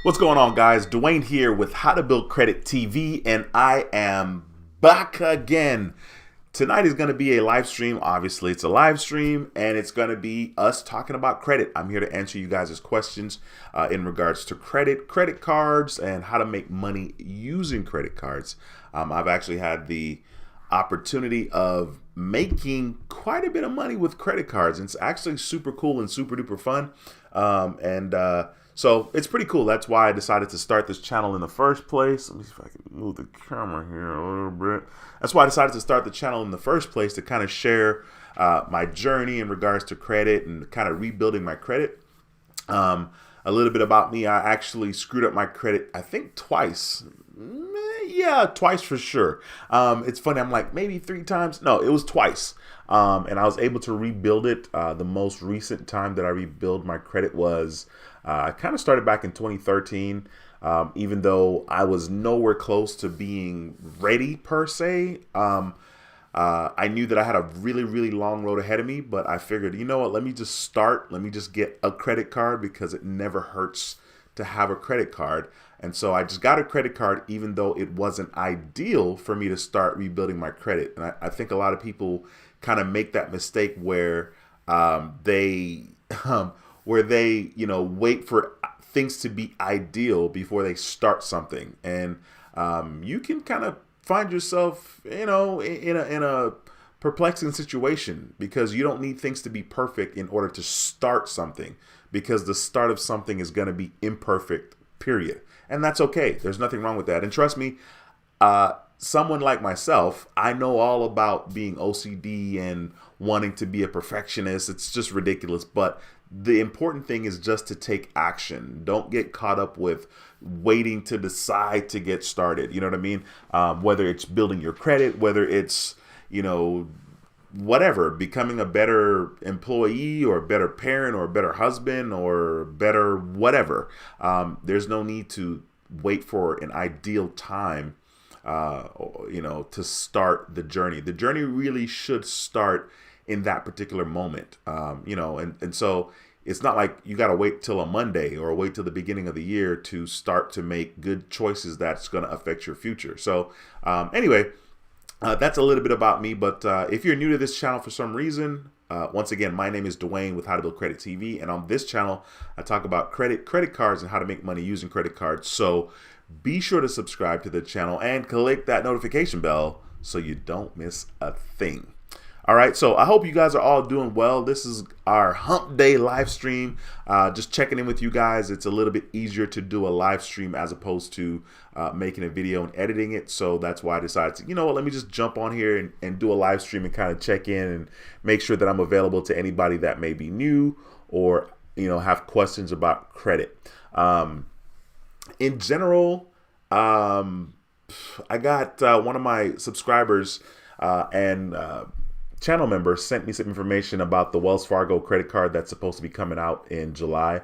What's going on, guys? Dwayne here with How to Build Credit TV, and I am back again. Tonight is going to be a live stream. Obviously, it's a live stream, and it's going to be us talking about credit. I'm here to answer you guys' questions in regards to credit cards, and how to make money using credit cards. I've actually had the opportunity of making quite a bit of money with credit cards, and it's actually super cool and super duper fun. So it's pretty cool. That's why I decided to start this channel in the first place. Let me see if I can move the camera here a little bit. That's why I decided to start the channel in the first place, to kind of share my journey in regards to credit and kind of rebuilding my credit. A little bit about me. I actually screwed up my credit, I think twice. Yeah, twice for sure. It's funny. I'm like, maybe 3 times. No, it was twice. And I was able to rebuild it. The most recent time that I rebuilt my credit was I kind of started back in 2013. Even though I was nowhere close to being ready per se. I knew that I had a really, really long road ahead of me, but I figured, you know what, let me just start. Let me just get a credit card, because it never hurts to have a credit card. And so I just got a credit card, even though it wasn't ideal for me to start rebuilding my credit. And I think a lot of people kind of make that mistake where they wait for things to be ideal before they start something. And you can kind of find yourself, in a perplexing situation, because you don't need things to be perfect in order to start something, because the start of something is going to be imperfect, period. And that's okay. There's nothing wrong with that. And trust me, someone like myself, I know all about being OCD and wanting to be a perfectionist. It's just ridiculous. But the important thing is just to take action. Don't get caught up with waiting to decide to get started. You know what I mean? Whether it's building your credit, whether it's, whatever, becoming a better employee or a better parent or a better husband or better whatever. There's no need to wait for an ideal time, to start the journey. The journey really should start in that particular moment, and so it's not like you got to wait till a Monday or wait till the beginning of the year to start to make good choices that's going to affect your future. So anyway, that's a little bit about me. But if you're new to this channel for some reason, once again, my name is Dwayne with How to Build Credit TV. And on this channel, I talk about credit cards and how to make money using credit cards. So be sure to subscribe to the channel and click that notification bell so you don't miss a thing. All right, so I hope you guys are all doing well. This is our hump day live stream. Just checking in with you guys. It's a little bit easier to do a live stream as opposed to making a video and editing it. So that's why I decided to, let me just jump on here and do a live stream and kind of check in and make sure that I'm available to anybody that may be new or, have questions about credit. In general, I got one of my subscribers and channel member sent me some information about the Wells Fargo credit card that's supposed to be coming out in July,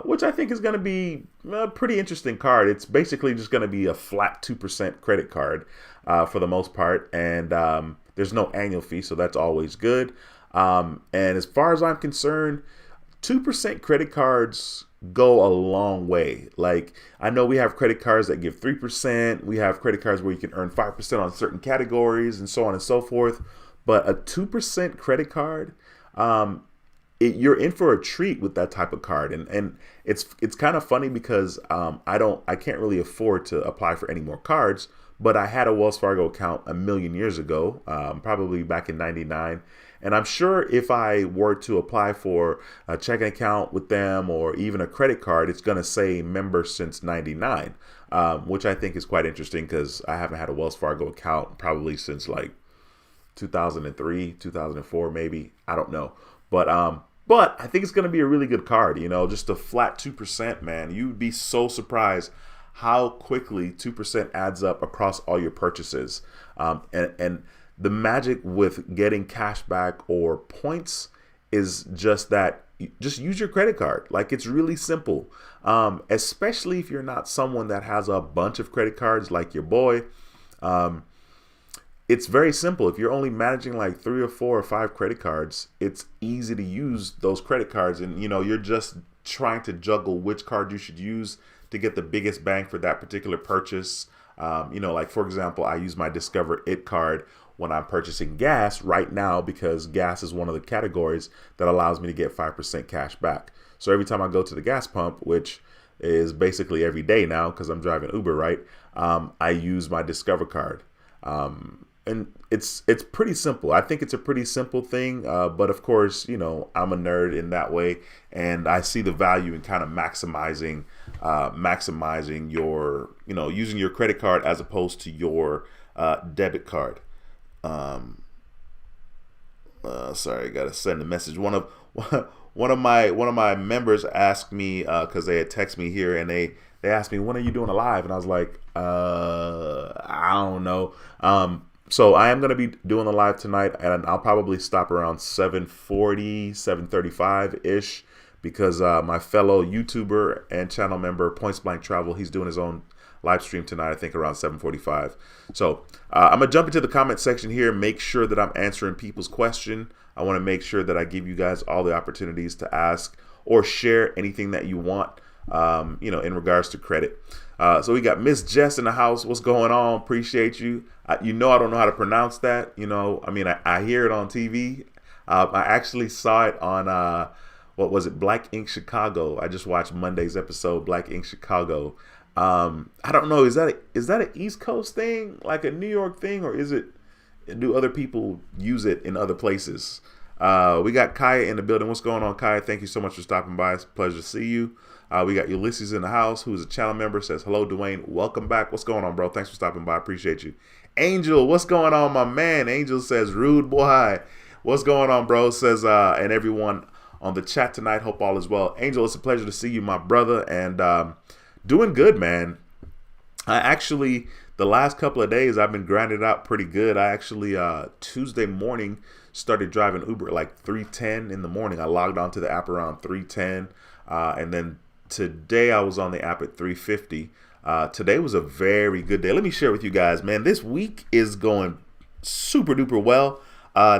which I think is going to be a pretty interesting card. It's basically just going to be a flat 2% credit card for the most part, and there's no annual fee, so that's always good. And as far as I'm concerned, 2% credit cards go a long way. Like, I know we have credit cards that give 3%. We have credit cards where you can earn 5% on certain categories and so on and so forth. But a 2% credit card, you're in for a treat with that type of card. And it's kind of funny because I can't really afford to apply for any more cards, but I had a Wells Fargo account a million years ago, probably back in '99. And I'm sure if I were to apply for a checking account with them or even a credit card, it's going to say member since '99, which I think is quite interesting because I haven't had a Wells Fargo account probably since like 2003, 2004, maybe. I don't know. But I think it's going to be a really good card, just a flat 2%, man. You'd be so surprised how quickly 2% adds up across all your purchases. And the magic with getting cash back or points is just that, just use your credit card. Like, it's really simple, especially if you're not someone that has a bunch of credit cards like your boy. It's very simple. If you're only managing like 3 or 4 or 5 credit cards, it's easy to use those credit cards, and you're just trying to juggle which card you should use to get the biggest bang for that particular purchase. Like for example, I use my Discover It card when I'm purchasing gas right now because gas is one of the categories that allows me to get 5% cash back. So every time I go to the gas pump, which is basically every day now because I'm driving Uber, right? I use my Discover card. And it's pretty simple. I think it's a pretty simple thing. But of course, I'm a nerd in that way. And I see the value in kind of maximizing your, using your credit card as opposed to your debit card. Sorry, I gotta send a message. One of my members asked me because they had texted me here and they asked me, when are you doing a live? And I was like, I don't know. So I am going to be doing the live tonight, and I'll probably stop around 7:40, 7:35 ish, because my fellow YouTuber and channel member Points Blank Travel, he's doing his own live stream tonight, I think around 7:45. So I'm gonna jump into the comment section here, make sure that I'm answering people's question. I want to make sure that I give you guys all the opportunities to ask or share anything that you want, in regards to credit. So we got Miss Jess in the house. What's going on? Appreciate you. I don't know how to pronounce that. I hear it on TV. I actually saw it on, what was it? Black Ink Chicago. I just watched Monday's episode, Black Ink Chicago. I don't know. Is that an East Coast thing, like a New York thing, or do other people use it in other places? We got Kaya in the building. What's going on, Kaya? Thank you so much for stopping by. It's a pleasure to see you. We got Ulysses in the house, who's a channel member, says, hello, Dwayne. Welcome back. What's going on, bro? Thanks for stopping by. Appreciate you. Angel, what's going on, my man? Angel says, rude boy. What's going on, bro? Says, and everyone on the chat tonight, hope all is well. Angel, it's a pleasure to see you, my brother, and doing good, man. The last couple of days, I've been grinding out pretty good. I actually, Tuesday morning, started driving Uber at like 3:10 in the morning. I logged onto the app around 3:10, and then today I was on the app at 3:50. Today was a very good day. Let me share with you guys, man. This week is going super duper well.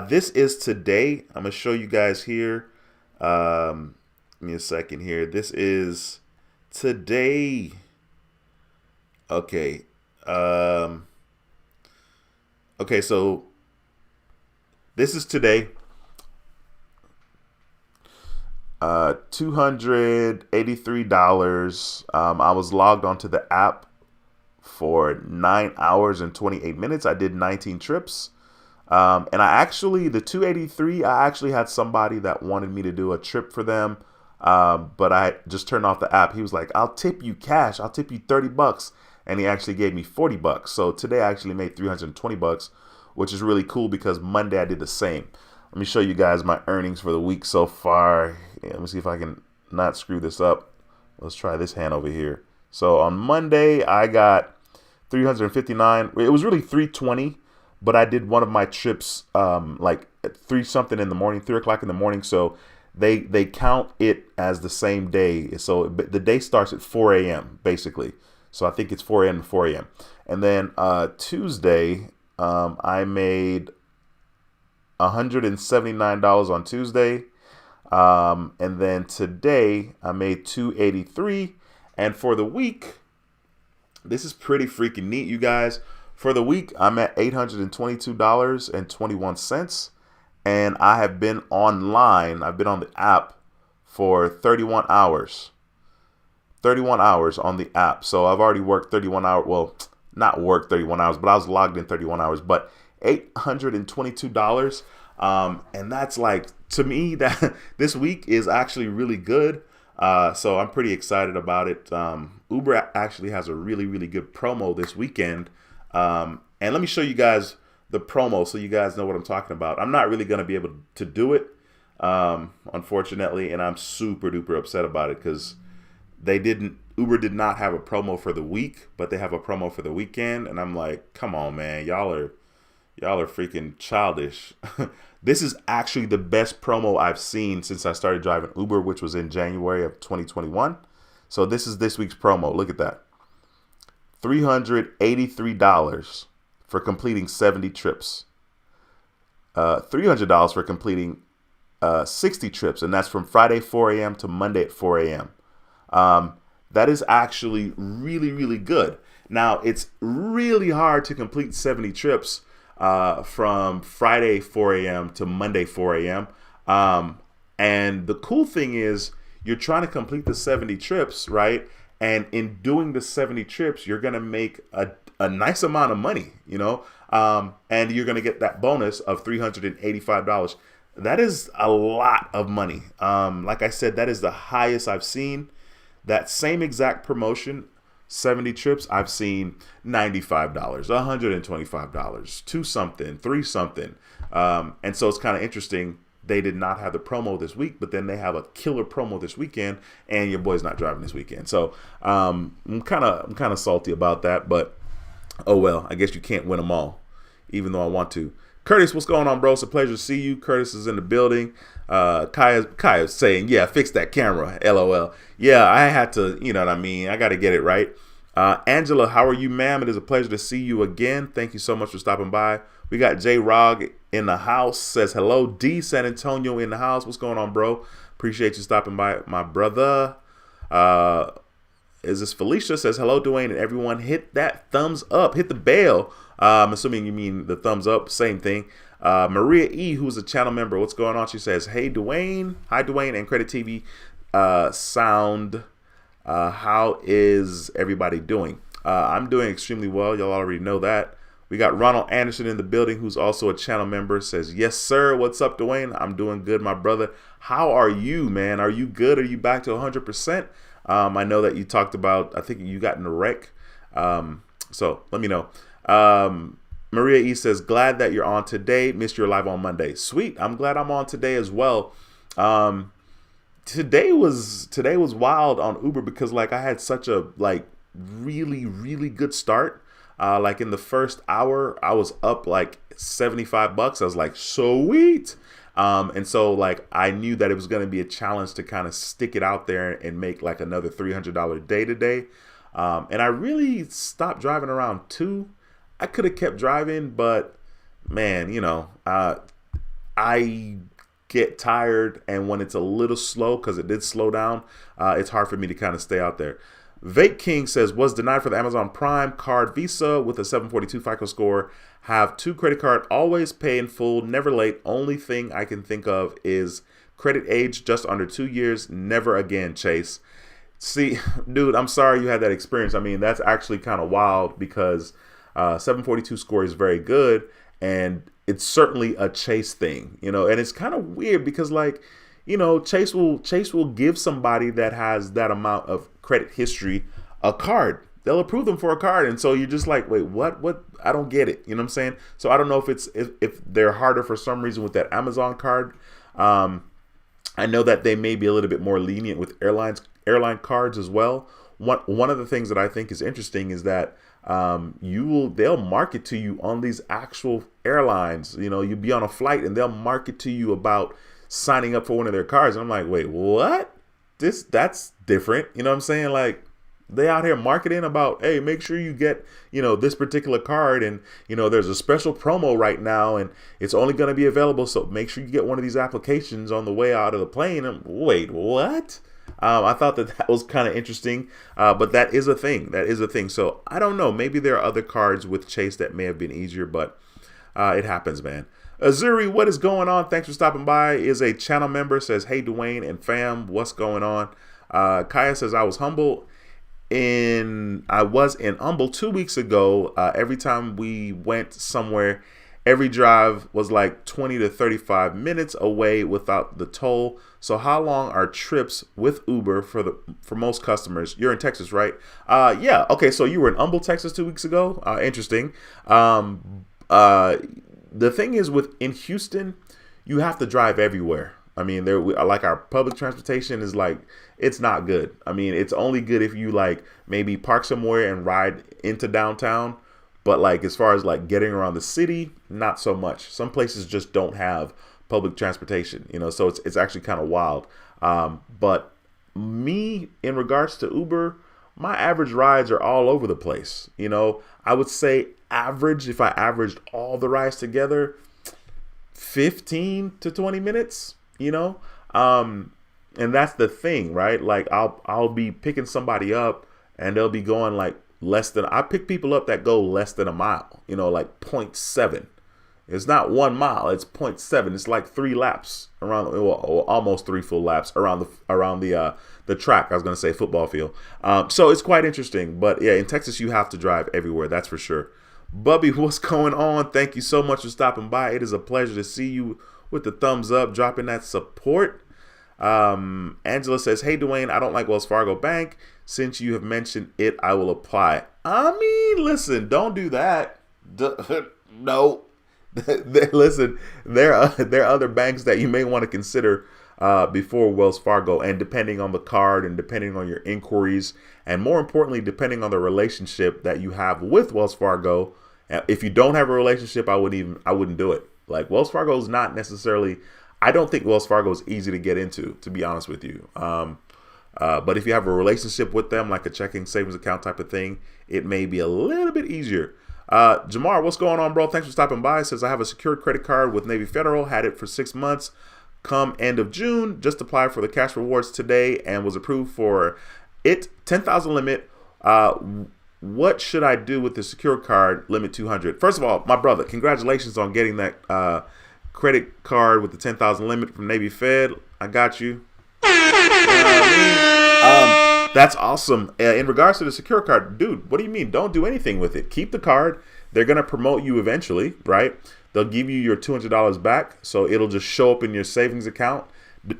This is today. I'm gonna show you guys here. Give me a second here. This is today. Okay. Okay, so this is today. $283. I was logged onto the app for 9 hours and 28 minutes. I did 19 trips. And the 283, I actually had somebody that wanted me to do a trip for them. But I just turned off the app. He was like, I'll tip you cash. I'll tip you $30. And he actually gave me $40. So today I actually made $320, which is really cool because Monday I did the same. Let me show you guys my earnings for the week so far. Yeah, let me see if I can not screw this up. Let's try this hand over here. So on Monday, I got 359. It was really 320, but I did one of my trips like at 3 something in the morning, 3 o'clock in the morning. So they count it as the same day. So the day starts at 4 a.m. basically. So I think it's 4 a.m. to 4 a.m. And then Tuesday, I made $179 on Tuesday. And then today I made $283. And for the week, this is pretty freaking neat, you guys. For the week, I'm at $822.21. And I have been online. I've been on the app for 31 hours. 31 hours on the app. So I've already worked 31 hours. Well, not worked 31 hours, but I was logged in 31 hours. But $822. And that's like, to me, that this week is actually really good. So I'm pretty excited about it. Uber actually has a really, really good promo this weekend. And let me show you guys the promo so you guys know what I'm talking about. I'm not really going to be able to do it, unfortunately. And I'm super duper upset about it because Uber did not have a promo for the week, but they have a promo for the weekend. And I'm like, come on, man, y'all are freaking childish. This is actually the best promo I've seen since I started driving Uber, which was in January of 2021. So this is this week's promo. Look at that. $383 for completing 70 trips. $300 for completing 60 trips, and that's from Friday 4 a.m. to Monday at 4 a.m. That is actually really, really good. Now, it's really hard to complete 70 trips from Friday 4 a.m. to Monday 4 a.m. And the cool thing is you're trying to complete the 70 trips, right? And in doing the 70 trips, you're going to make a nice amount of money, and you're going to get that bonus of $385. That is a lot of money. Like I said, that is the highest I've seen. That same exact promotion, 70 trips, I've seen $95, $125, 2 something, 3 something. And so it's kind of interesting. They did not have the promo this week, but then they have a killer promo this weekend, and your boy's not driving this weekend. So I'm kind of salty about that, but oh well. I guess you can't win them all, even though I want to. Curtis, what's going on, bro? It's a pleasure to see you. Curtis is in the building. Kaya's saying, yeah, fix that camera. LOL. Yeah, I had to, you know what I mean? I got to get it right. Angela, how are you, ma'am? It is a pleasure to see you again. Thank you so much for stopping by. We got J Rog in the house, says hello. D San Antonio in the house. What's going on, bro? Appreciate you stopping by, my brother. Is this Felicia? Says hello, Dwayne, and everyone. Hit that thumbs up. Hit the bell. I'm assuming you mean the thumbs up. Same thing. Maria E, who's a channel member. What's going on? She says, hey, Dwayne. Hi, Dwayne and Credit TV Sound. How is everybody doing? I'm doing extremely well. Y'all already know that. We got Ronald Anderson in the building, who's also a channel member. Says, yes, sir. What's up, Dwayne? I'm doing good, my brother. How are you, man? Are you good? Are you back to 100%? I know that you talked about, I think you got in a wreck. So let me know. Maria E says, glad that you're on today. Missed your live on Monday. Sweet. I'm glad I'm on today as well. Today was wild on Uber because like I had such a really, really good start. Like in the first hour, I was up like $75. I was like, sweet. And so like I knew that it was going to be a challenge to kind of stick it out there and make like another $300 day today. And I really stopped driving around 2. I could have kept driving, but man, I get tired, and when it's a little slow, because it did slow down, it's hard for me to kind of stay out there. Vape King says, was denied for the Amazon Prime card Visa with a 742 FICO score. Have 2 credit card, always pay in full, never late. Only thing I can think of is credit age just under 2 years. Never again, Chase. See, dude, I'm sorry you had that experience. I mean, that's actually kind of wild because 742 score is very good, and it's certainly a Chase thing, and it's kind of weird because Chase will give somebody that has that amount of credit history a card. They'll approve them for a card, and so you're just like, wait, what? I don't get it. You know what I'm saying? So I don't know if they're harder for some reason with that Amazon card. I know that they may be a little bit more lenient with airline cards as well. One of the things that I think is interesting is that they'll market to you on these actual airlines. You'll be on a flight and they'll market to you about signing up for one of their cards. And I'm like, wait, what? That's different. You know what I'm saying? Like, they out here marketing about, hey, make sure you get, this particular card, and there's a special promo right now, and it's only going to be available, so make sure you get one of these applications on the way out of the plane. And wait, what? I thought that was kind of interesting, but that is a thing. So I don't know. Maybe there are other cards with Chase that may have been easier, but it happens, man. Azuri, what is going on? Thanks for stopping by. Is a channel member. Says, hey, Dwayne and fam, what's going on? Kaya says, I was in Humble 2 weeks ago. Every time we went somewhere, every drive was like 20 to 35 minutes away without the toll. So how long are trips with Uber for most customers? You're in Texas, right? Yeah. Okay. So you were in Humble, Texas 2 weeks ago. Interesting. The thing is, in Houston, you have to drive everywhere. I mean, our public transportation is it's not good. I mean, it's only good if you maybe park somewhere and ride into downtown. But as far as getting around the city, not so much. Some places just don't have public transportation, so it's actually kind of wild. But me, in regards to Uber, my average rides are all over the place. I would say average, if I averaged all the rides together, 15 to 20 minutes. you know? And that's the thing, right? Like I'll be picking somebody up and they'll be going like less than, I pick people up that go less than a mile, you know, like 0.7. It's not 1 mile, it's 0.7. It's like 3 laps around, well, almost 3 full laps around the track. I was going to say football field. So it's quite interesting. But yeah, in Texas, you have to drive everywhere. That's for sure. Bubby, what's going on? Thank you so much for stopping by. It is a pleasure to see you with the thumbs up, dropping that support. Angela says, hey, Dwayne, I don't like Wells Fargo Bank. Since you have mentioned it, I will apply. I mean, listen, don't do that. No. Listen, there are other banks that you may want to consider before Wells Fargo, and depending on the card and depending on your inquiries, and more importantly, depending on the relationship that you have with Wells Fargo. If you don't have a relationship, I wouldn't do it. Like, Wells Fargo is not necessarily, I don't think Wells Fargo is easy to get into, to be honest with you. But if you have a relationship with them, like a checking savings account type of thing, it may be a little bit easier. Jamar, what's going on, bro? Thanks for stopping by. Says, I have a secured credit card with Navy Federal, had it for 6 months. Come end of June, just applied for the cash rewards today and was approved for it. 10,000 limit. What should I do with the secured card limit 200? First of all, my brother, congratulations on getting that credit card with the 10,000 limit from Navy Fed. I got you. That's awesome. In regards to the secure card, dude, what do you mean? Don't do anything with it. Keep the card. They're going to promote you eventually, right? They'll give you your $200 back. So it'll just show up in your savings account.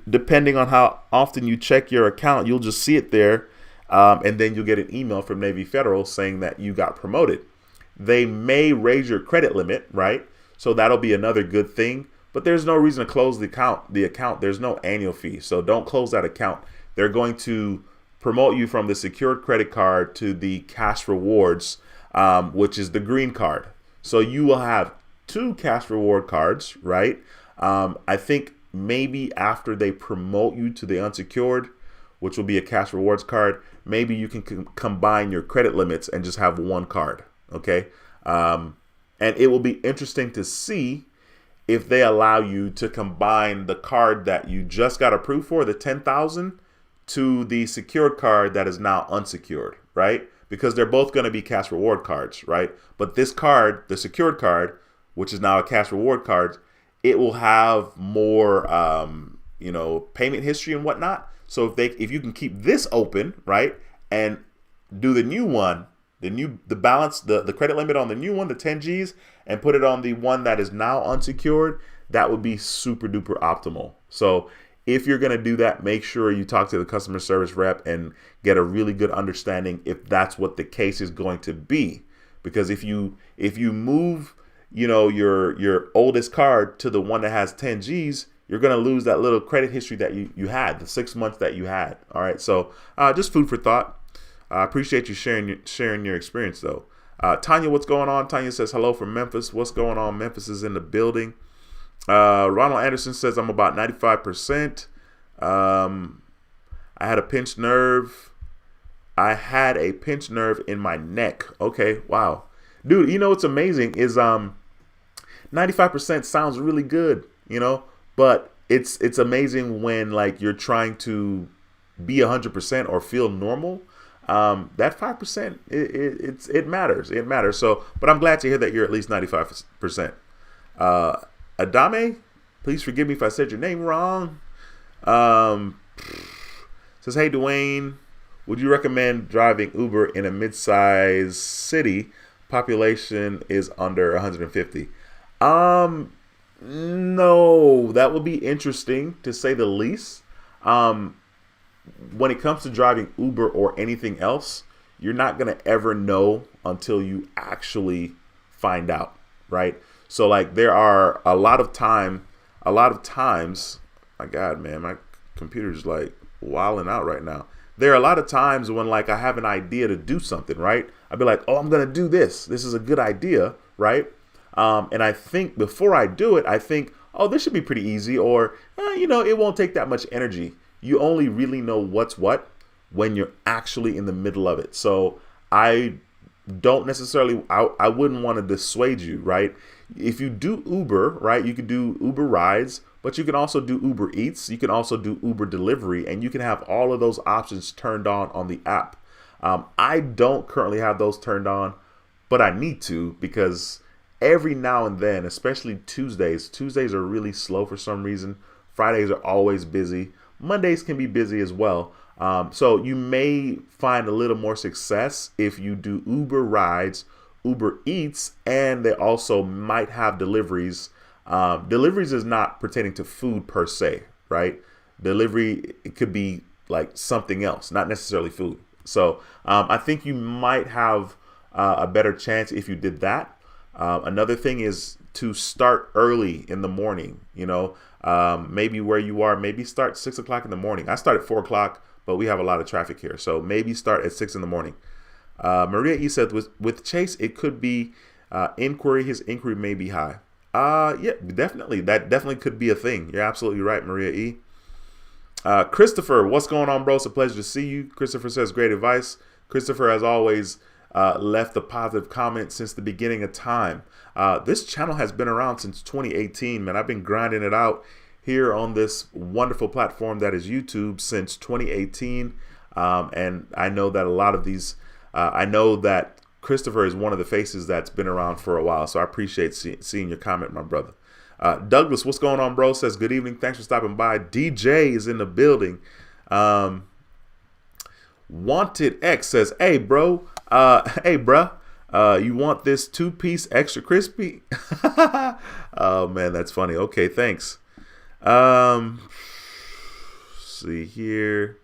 Depending on how often you check your account, you'll just see it there. And then you'll get an email from Navy Federal saying that you got promoted. They may raise your credit limit, right? So that'll be another good thing. But there's no reason to close the account. There's no annual fee. So don't close that account. They're going to promote you from the secured credit card to the cash rewards, which is the green card. So you will have 2 cash reward cards, right? I think maybe after they promote you to the unsecured, which will be a cash rewards card, maybe you can combine your credit limits and just have 1 card, okay? And it will be interesting to see if they allow you to combine the card that you just got approved for, the 10,000, to the secured card that is now unsecured, right? Because they're both going to be cash reward cards, right? But this card, the secured card, which is now a cash reward card, it will have more, payment history and whatnot. So if you can keep this open, right, and do the new one, the balance, the credit limit on the new one, the 10 Gs, and put it on the one that is now unsecured, that would be super duper optimal. So if you're going to do that, make sure you talk to the customer service rep and get a really good understanding if that's what the case is going to be. Because if you move, your oldest card to the one that has 10 Gs, you're going to lose that little credit history that you had, the 6 months that you had. All right. So just food for thought. I appreciate you sharing your experience, though. Tanya, what's going on? Tanya says, hello from Memphis. What's going on? Memphis is in the building. Ronald Anderson says, I'm about 95%. I had a pinched nerve. I had a pinched nerve in my neck. Okay, wow. Dude, what's amazing is 95% sounds really good, but it's amazing when, like, you're trying to be 100% or feel normal. That 5%, it matters. It matters. So, but I'm glad to hear that you're at least 95%. Adame, please forgive me if I said your name wrong. Says, hey, Dwayne, would you recommend driving Uber in a mid-sized city? Population is under 150. No, that would be interesting to say the least. When it comes to driving Uber or anything else, you're not going to ever know until you actually find out, right? So, like, there are a lot of times, my God, man, my computer's like wilding out right now. There are a lot of times when, like, I have an idea to do something, right? I'd be like, oh, I'm going to do this. This is a good idea, right? And I think before I do it, I think, oh, this should be pretty easy, or, it won't take that much energy. You only really know what's what when you're actually in the middle of it. So I don't necessarily, I wouldn't want to dissuade you, right? If you do Uber, right, you could do Uber rides, but you can also do Uber Eats. You can also do Uber Delivery, and you can have all of those options turned on the app. I don't currently have those turned on, but I need to, because every now and then, especially Tuesdays are really slow for some reason. Fridays are always busy. Mondays can be busy as well. So you may find a little more success if you do Uber rides, Uber Eats, and they also might have deliveries. Deliveries is not pertaining to food per se, right? Delivery, it could be like something else, not necessarily food. So I think you might have a better chance if you did that. Another thing is to start early in the morning. Maybe where you are, maybe start 6 o'clock in the morning. I start at 4 o'clock, but we have a lot of traffic here, so maybe start at 6 in the morning. Maria E said with Chase, it could be inquiry. His inquiry may be high. Yeah, definitely. That definitely could be a thing. You're absolutely right, Maria E. Christopher, what's going on, bro? It's a pleasure to see you. Christopher says great advice. Christopher, as always, left a positive comment since the beginning of time. This channel has been around since 2018, man. I've been grinding it out here on this wonderful platform that is YouTube since 2018. And I know that a lot of these, I know that Christopher is one of the faces that's been around for a while. So I appreciate seeing your comment, my brother. Douglas, what's going on, bro? Says good evening. Thanks for stopping by. DJ is in the building. Wanted X says, hey, bro. You want this 2-piece extra crispy? Oh, man, that's funny. Okay, thanks. See here.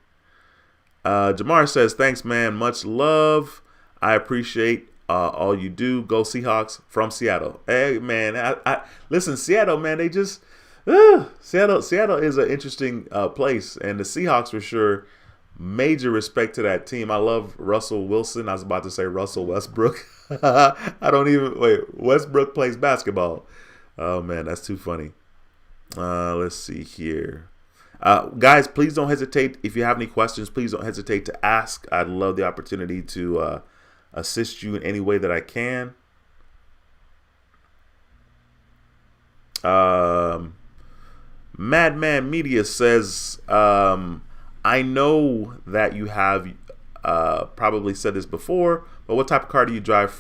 Jamar says, thanks, man. Much love. I appreciate all you do. Go Seahawks from Seattle. Hey, man. I listen, Seattle, man, they just Seattle is an interesting place, and the Seahawks for sure. Major respect to that team. I love Russell Wilson. I was about to say Russell Westbrook. Westbrook plays basketball. Oh man, that's too funny. Let's see here. Guys, please don't hesitate. If you have any questions, please don't hesitate to ask. I'd love the opportunity to assist you in any way that I can. Madman Media says, I know that you have probably said this before, but what type of car do you drive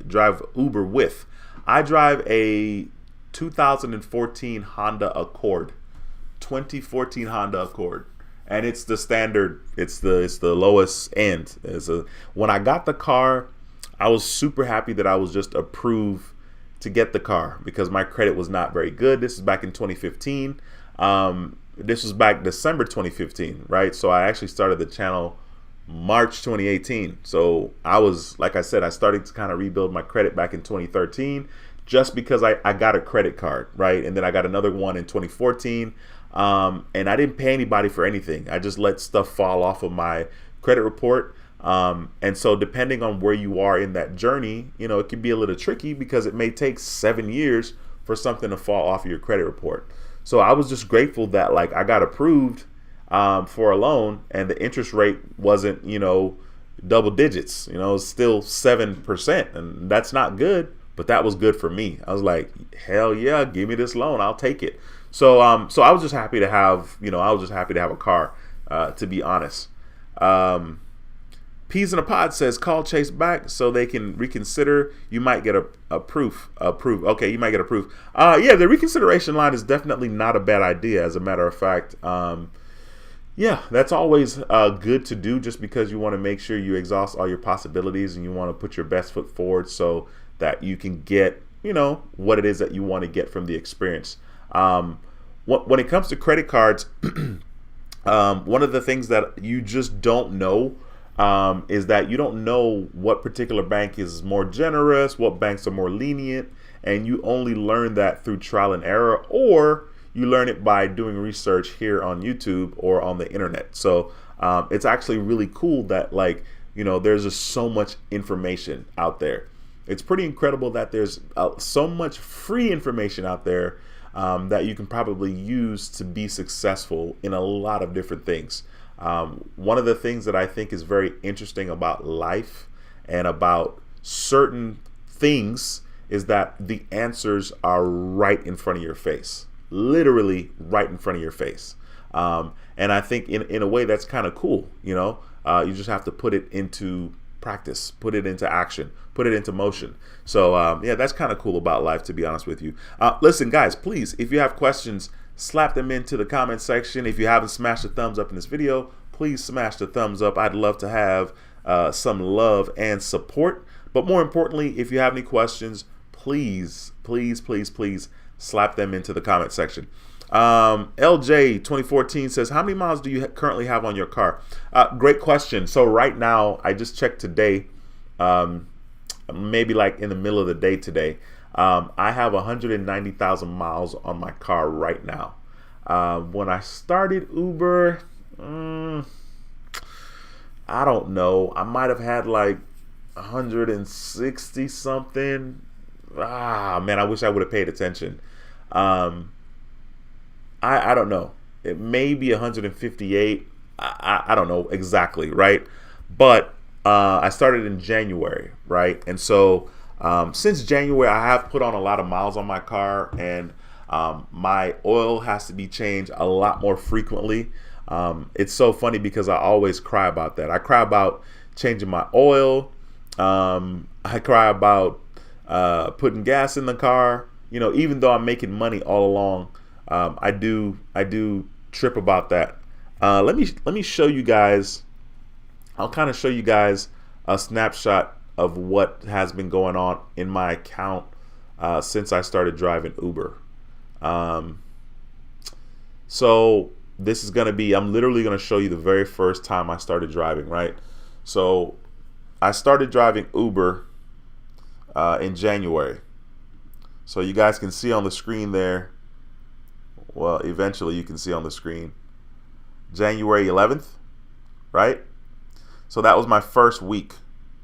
drive Uber with? I drive a 2014 Honda Accord. 2014 Honda Accord. And it's the standard, it's the lowest end. When I got the car, I was super happy that I was just approved to get the car because my credit was not very good. This is back in 2015. This was back December 2015, right? So I actually started the channel March 2018. So I was, like I said, I started to kind of rebuild my credit back in 2013 just because I got a credit card, right? And then I got another one in 2014. And I didn't pay anybody for anything. I just let stuff fall off of my credit report. And so depending on where you are in that journey, it can be a little tricky because it may take 7 years for something to fall off of your credit report. So I was just grateful that I got approved for a loan and the interest rate wasn't, double digits, it's still 7%, and that's not good, but that was good for me. I was like, hell yeah, give me this loan. I'll take it. So I was just happy to have, a car, to be honest. Peas in a Pod says, call Chase back so they can reconsider. You might get a proof. Okay, you might get a proof. Yeah, the reconsideration line is definitely not a bad idea, as a matter of fact. Yeah, that's always good to do just because you want to make sure you exhaust all your possibilities and you want to put your best foot forward so that you can get, what it is that you want to get from the experience. When it comes to credit cards, one of the things that you just don't know is that you don't know what particular bank is more generous, what banks are more lenient, and you only learn that through trial and error, or you learn it by doing research here on YouTube or on the internet. So it's actually really cool that there's just so much information out there. It's pretty incredible that there's so much free information out there that you can probably use to be successful in a lot of different things. One of the things that I think is very interesting about life and about certain things is that the answers are right in front of your face. literally right in front of your face. And I think in a way that's kind of cool. You just have to put it into practice, put it into action, put it into motion. So yeah, that's kind of cool about life, to be honest with you. Listen, guys, please, if you have questions, slap them into the comment section. If you haven't smashed the thumbs up in this video, please smash the thumbs up. I'd love to have some love and support. But more importantly, if you have any questions, please, please, please, please slap them into the comment section. LJ 2014 says, how many miles do you currently have on your car? Great question. So right now, I just checked today, maybe like in the middle of the day today. I have 190,000 miles on my car right now. When I started Uber, I don't know. I might have had like 160 something. Man, I wish I would have paid attention. I don't know. It may be 158. I don't know exactly, right? But I started in January, right? And so since January, I have put on a lot of miles on my car, and my oil has to be changed a lot more frequently. It's so funny because I always cry about that. I cry about changing my oil. I cry about putting gas in the car. Even though I'm making money all along, I do trip about that. Let me show you guys. I'll kind of show you guys a snapshot of what has been going on in my account since I started driving Uber. So this is going to be, I'm literally going to show you the very first time I started driving, right? So I started driving Uber in January. So you guys can see on the screen there. Well, eventually you can see on the screen January 11th, right? So that was my first week.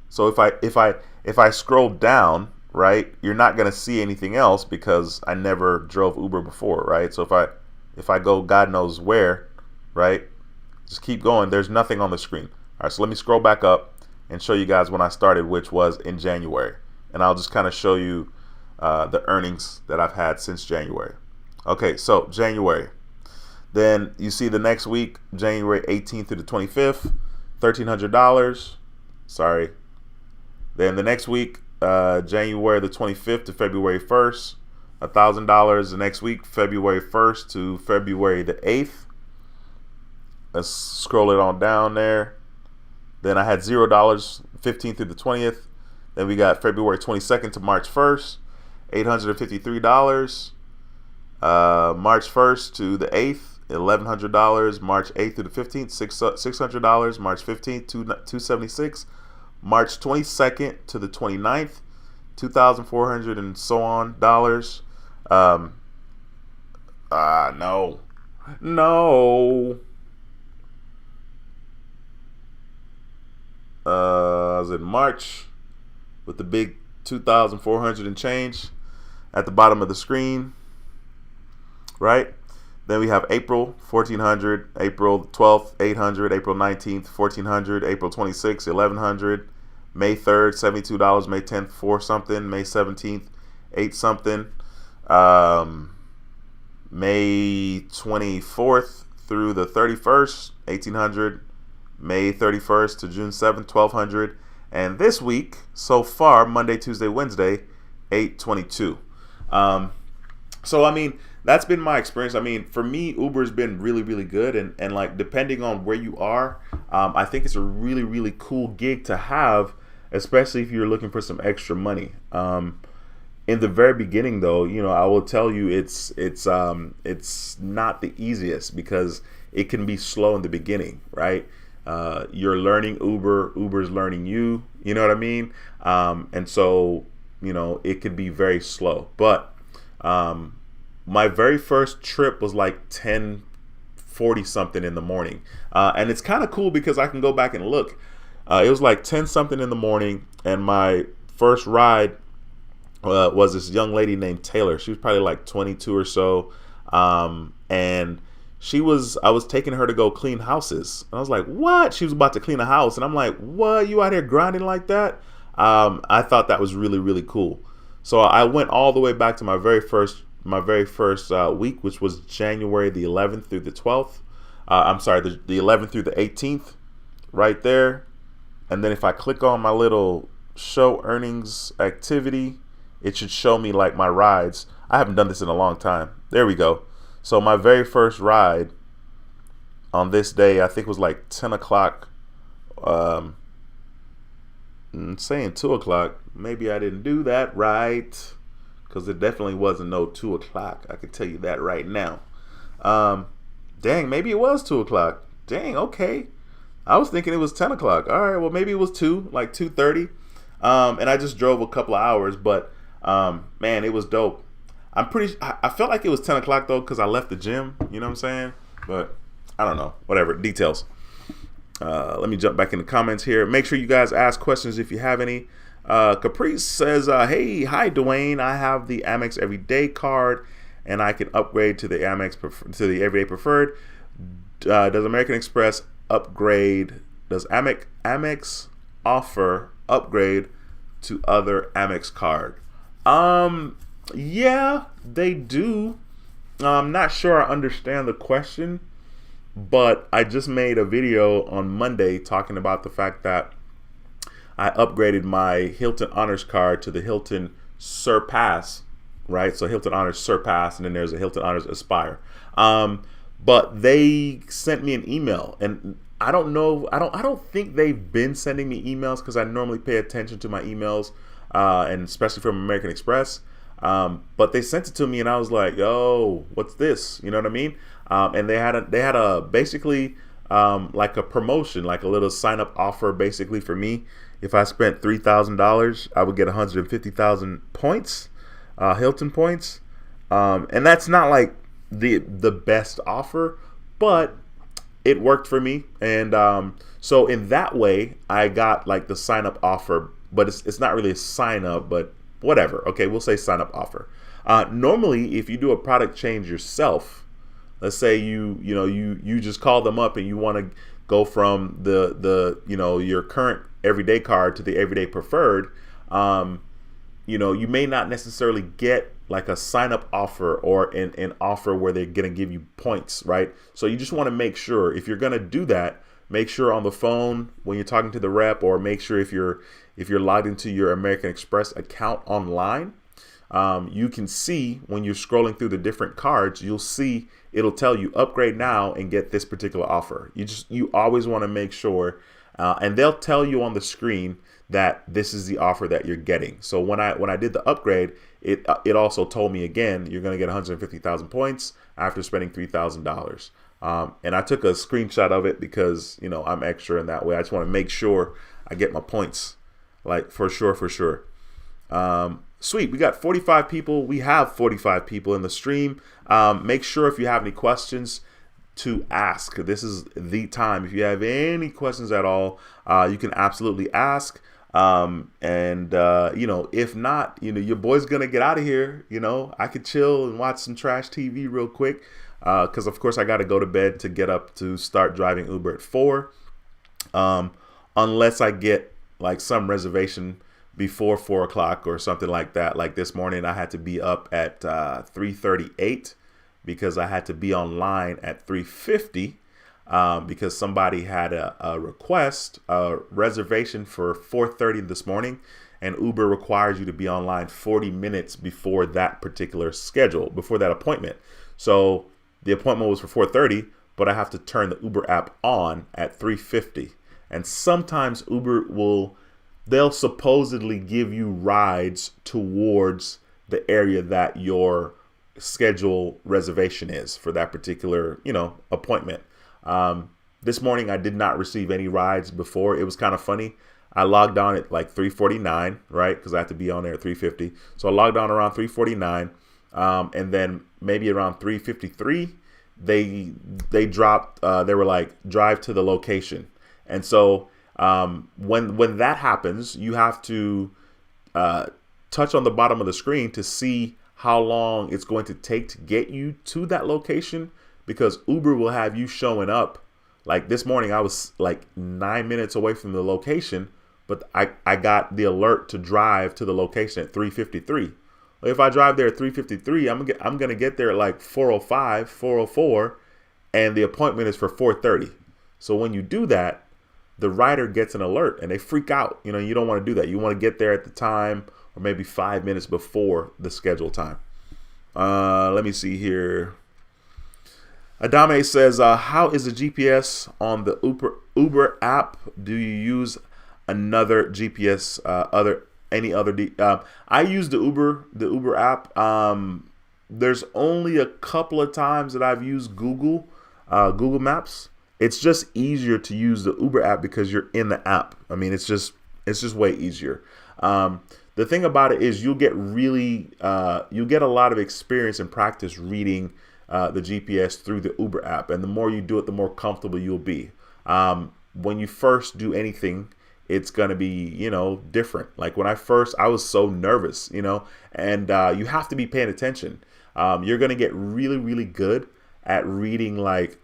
So if I scroll down, right, you're not going to see anything else because I never drove Uber before, right? So if I go God knows where, right, just keep going, there's nothing on the screen. All right, so let me scroll back up and show you guys when I started, which was in January. And I'll just kind of show you the earnings that I've had since January. Okay, so January. Then you see the next week, January 18th through the 25th, $1,300. Sorry. Then the next week, January the 25th to February 1st, $1,000. The next week, February 1st to February the 8th. Let's scroll it on down there. Then I had $0, 15th through the 20th. Then we got February 22nd to March 1st, $853. March 1st to the 8th, $1,100. March 8th to the 15th, $600. March 15th, $276. March 22nd to the 29th, $2,400 and so on dollars. No. I was in March with the big 2,400 and change at the bottom of the screen, right? Then we have April, 1,400, April 12th, 800, April 19th, 1,400, April 26th, 1,100, May 3rd, $72, May 10th, 4 something, May 17th, 8 something, May 24th through the 31st, 1,800, May 31st to June 7th, 1,200, and this week so far, Monday, Tuesday, Wednesday, 822. So I mean, that's been my experience. I mean, for me, Uber's been really, really good, and like depending on where you are, I think it's a really, really cool gig to have, especially if you're looking for some extra money. In the very beginning, though, I will tell you it's not the easiest because it can be slow in the beginning, right? You're learning Uber, Uber's learning you, you know what I mean? And so, it could be very slow. But my very first trip was like 10:40 something in the morning. And it's kind of cool because I can go back and look. It was like 10 something in the morning, and my first ride was this young lady named Taylor. She was probably like 22 or so. And I was taking her to go clean houses. And I was like, what? She was about to clean a house. And I'm like, what? You out here grinding like that? I thought that was really, really cool. So I went all the way back to my very first my very first week, which was January the 11th through the 12th. I'm sorry, the 11th through the 18th, right there. And then if I click on my little show earnings activity, it should show me like my rides. I haven't done this in a long time. There we go. So my very first ride on this day, I think was like 10 o'clock. I'm saying 2 o'clock. Maybe I didn't do that right, because it definitely wasn't no 2 o'clock. I can tell you that right now. Dang, maybe it was 2 o'clock. Dang, okay. I was thinking it was 10 o'clock. All right, well, maybe it was 2, like 2:30. And I just drove a couple of hours, but man, it was dope. I felt like it was 10 o'clock though, because I left the gym, you know what I'm saying? But I don't know, whatever, details. Let me jump back in the comments here. Make sure you guys ask questions if you have any. Caprice says, hey, hi Dwayne, I have the Amex Everyday card and I can upgrade to the to the Everyday Preferred. Does American Express upgrade? Does Amex offer upgrade to other Amex card? Yeah, they do. I'm not sure I understand the question, but I just made a video on Monday talking about the fact that I upgraded my Hilton Honors card to the Hilton Surpass, right? So Hilton Honors Surpass, and then there's a Hilton Honors Aspire. But they sent me an email, and I don't know. I don't think they've been sending me emails, because I normally pay attention to my emails, and especially from American Express. But they sent it to me, and I was like, "Yo, what's this?" You know what I mean? And they had a basically like a promotion, like a little sign up offer, basically for me. If I spent $3,000, I would get 150,000 points, Hilton points, and that's not like the best offer, but it worked for me. And so in that way, I got like the sign up offer, but it's not really a sign up, but whatever. Okay, we'll say sign up offer. Normally, if you do a product change yourself, let's say you just call them up and you want to go from the your current Everyday card to the Everyday Preferred, you may not necessarily get like a sign up offer or an offer where they're going to give you points, right? So you just want to make sure, if you're going to do that, make sure on the phone when you're talking to the rep, or make sure if you're logged into your American Express account online, you can see when you're scrolling through the different cards, you'll see it'll tell you upgrade now and get this particular offer. You always want to make sure, and they'll tell you on the screen that this is the offer that you're getting. So when I did the upgrade, it also told me again, you're going to get 150,000 points after spending $3,000. And I took a screenshot of it because, I'm extra in that way. I just want to make sure I get my points, like for sure. Sweet. We got 45 people. We have 45 people in the stream. Make sure if you have any questions to ask. This is the time. If you have any questions at all, you can absolutely ask. If not, your boy's going to get out of here. I could chill and watch some trash TV real quick. Because of course I got to go to bed to get up to start driving Uber at 4. Unless I get like some reservation before 4 o'clock or something like that. Like this morning I had to be up at 3:38 because I had to be online at 3:50 because somebody had a request, a reservation for 4:30 this morning, and Uber requires you to be online 40 minutes before that particular schedule, before that appointment. So the appointment was for 4:30, but I have to turn the Uber app on at 3:50. And sometimes Uber they'll supposedly give you rides towards the area that your schedule reservation is for that particular, appointment. This morning I did not receive any rides before. It was kind of funny. I logged on at like 3:49, right? Because I have to be on there at 3:50. So I logged on around 3:49. And then maybe around 3:53, they dropped, they were like, drive to the location. And so when that happens, you have to touch on the bottom of the screen to see how long it's going to take to get you to that location, because Uber will have you showing up. Like this morning, I was like 9 minutes away from the location, but I got the alert to drive to the location at 3:53. If I drive there at 3:53, I'm gonna get there at like 4:05, 4:04, and the appointment is for 4:30. So when you do that, the rider gets an alert and they freak out. You don't want to do that. You want to get there at the time or maybe 5 minutes before the scheduled time. Let me see here. Adame says, how is the GPS on the Uber app? Do you use another GPS, I use the Uber app. There's only a couple of times that I've used Google Maps. It's just easier to use the Uber app because you're in the app. I mean, it's just way easier. The thing about it is you'll get a lot of experience and practice reading the GPS through the Uber app. And the more you do it, the more comfortable you'll be. When you first do anything, it's going to be, different. Like when I was so nervous, and you have to be paying attention. You're going to get really, really good at reading, like,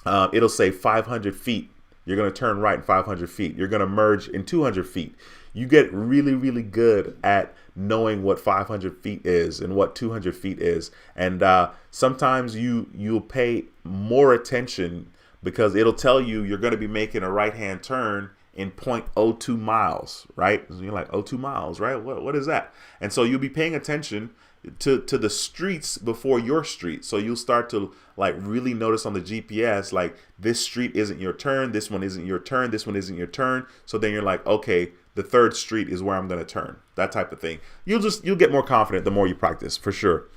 it'll say 500 feet. You're going to turn right in 500 feet. You're going to merge in 200 feet. You get really, really good at knowing what 500 feet is and what 200 feet is. And sometimes you'll pay more attention because it'll tell you you're going to be making a right-hand turn in 0.02 miles, right? So you're like, 0.02 miles, right? What is that? And so you'll be paying attention to the streets before your street. So you'll start to like really notice on the GPS, like this street isn't your turn. This one isn't your turn. This one isn't your turn. So then you're like, okay, the third street is where I'm going to turn, that type of thing. You'll get more confident the more you practice, for sure.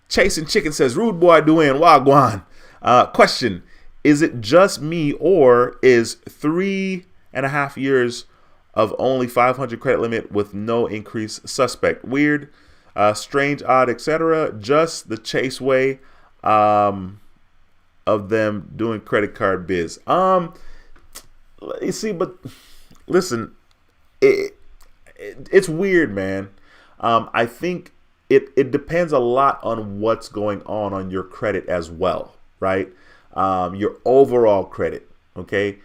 Chasing Chicken says, rude boy doing wagwan. Question, is it just me or is 3.5 years of only 500 credit limit with no increase suspect? Weird, strange, odd, etc. Just the Chase way of them doing credit card biz. You see, but listen, it's weird, man. I think it depends a lot on what's going on your credit as well, right? Your overall credit, okay?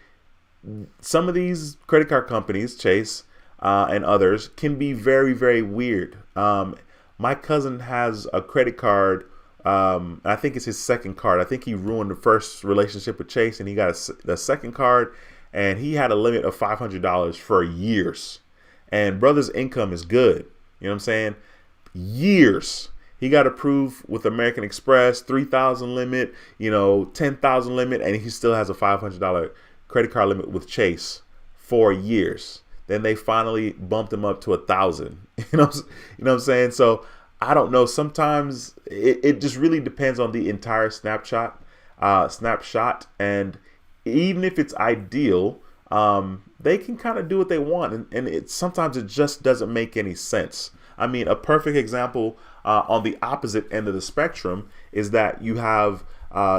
Some of these credit card companies, Chase and others, can be very, very weird. My cousin has a credit card. I think it's his second card. I think he ruined the first relationship with Chase, and he got the second card, and he had a limit of $500 for years. And brother's income is good. You know what I'm saying? Years. He got approved with American Express, 3,000 limit, 10,000 limit, and he still has a $500 credit card limit with Chase for years. Then they finally bumped him up to 1,000. You know what I'm saying? So I don't know. Sometimes it just really depends on the entire snapshot. And even if it's ideal, they can kind of do what they want, and sometimes it just doesn't make any sense. I mean, a perfect example on the opposite end of the spectrum is that you have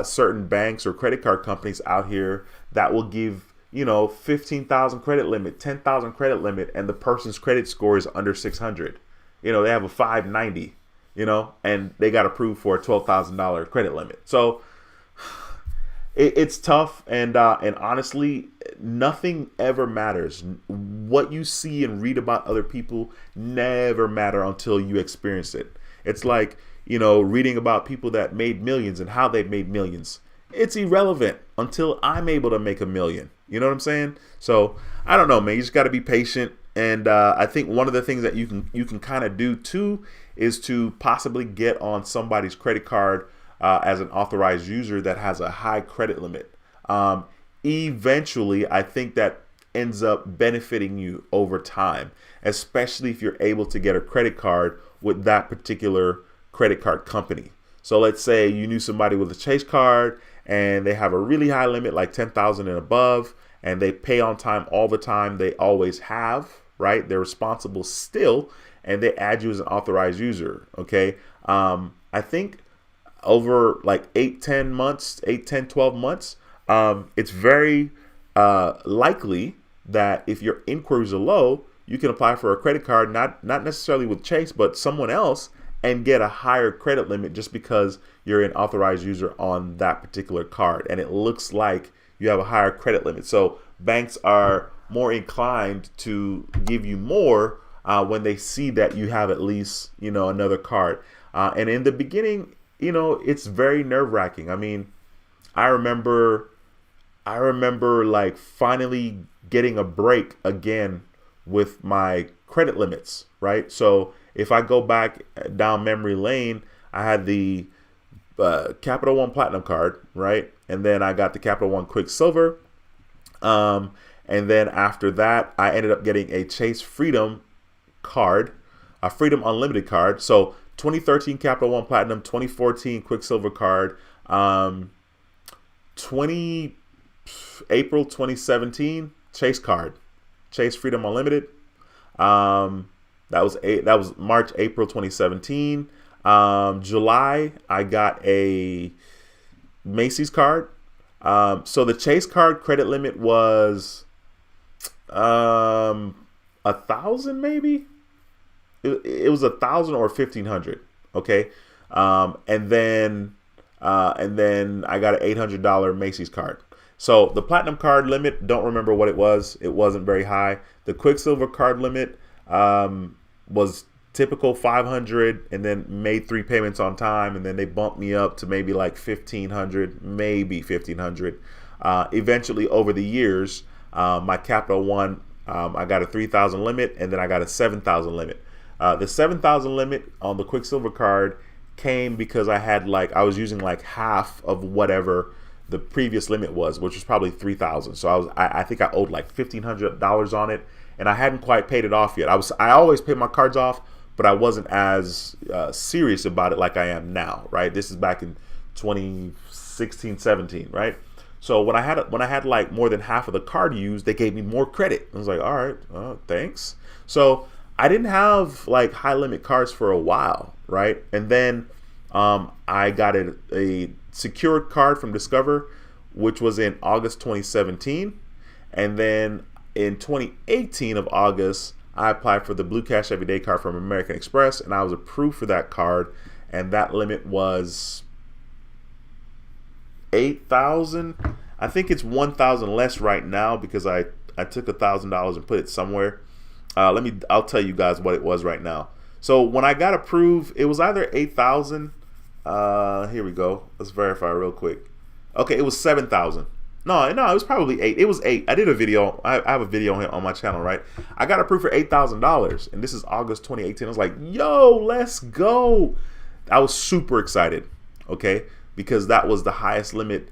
certain banks or credit card companies out here that will give 15,000 credit limit, 10,000 credit limit, and the person's credit score is under 600. They have a 590, and they got approved for a $12,000 credit limit. So it's tough, and honestly, nothing ever matters. What you see and read about other people never matter until you experience it. It's like, reading about people that made millions and how they made millions. It's irrelevant until I'm able to make $1 million. You know what I'm saying? So I don't know, man. You just got to be patient. And I think one of the things that you can kind of do too is to possibly get on somebody's credit card as an authorized user that has a high credit limit. Eventually, I think that ends up benefiting you over time, especially if you're able to get a credit card with that particular credit card company. So let's say you knew somebody with a Chase card and they have a really high limit, like 10,000 and above, and they pay on time all the time. They always have, right? They're responsible still, and they add you as an authorized user. Okay. I think over like 8, 10, 12 months, it's very likely that if your inquiries are low, you can apply for a credit card, not necessarily with Chase, but someone else, and get a higher credit limit just because you're an authorized user on that particular card. And it looks like you have a higher credit limit. So banks are more inclined to give you more when they see that you have at least, another card. And in the beginning, it's very nerve wracking. I mean, I remember like finally getting a break again with my credit limits, right? So if I go back down memory lane, I had the Capital One Platinum card, right? And then I got the Capital One Quicksilver. And then after that, I ended up getting a Chase Freedom card, a Freedom Unlimited card. So 2013 Capital One Platinum, 2014 Quicksilver card, 20 April 2017 Chase card, Chase Freedom Unlimited. That was March, April 2017. July, I got a Macy's card. So the Chase card credit limit was 1,000 maybe. It was 1,000 or 1,500. Okay. And then I got an $800 Macy's card. So the platinum card limit, don't remember what it was. It wasn't very high. The Quicksilver card limit was typical 500, and then made 3 payments on time, and then they bumped me up to maybe like 1,500, maybe 1,500. Eventually, over the years, my Capital One, I got a 3,000 limit, and then I got a 7,000 limit. The 7,000 limit on the Quicksilver card came because I was using like half of whatever the previous limit was, which was probably 3,000. So I think I owed like $1,500 on it, and I hadn't quite paid it off yet. I always pay my cards off, but I wasn't as serious about it like I am now, right? This is back in 2016, 17, right? So when I had like more than half of the card used, they gave me more credit. I was like, all right, thanks. So I didn't have like high limit cards for a while, right? And then I got a secured card from Discover, which was in August 2017. And then in 2018 of August, I applied for the Blue Cash Everyday card from American Express, and I was approved for that card. And that limit was 8,000. I think it's 1,000 less right now because I took $1,000 and put it somewhere. I'll tell you guys what it was right now. So when I got approved, it was either 8,000. Here we go. Let's verify real quick. Okay, it was 7,000. No, it was probably 8. It was 8. I did a video. I have a video on my channel, right? I got approved for $8,000, and this is August 2018. I was like, yo, let's go. I was super excited, okay, because that was the highest limit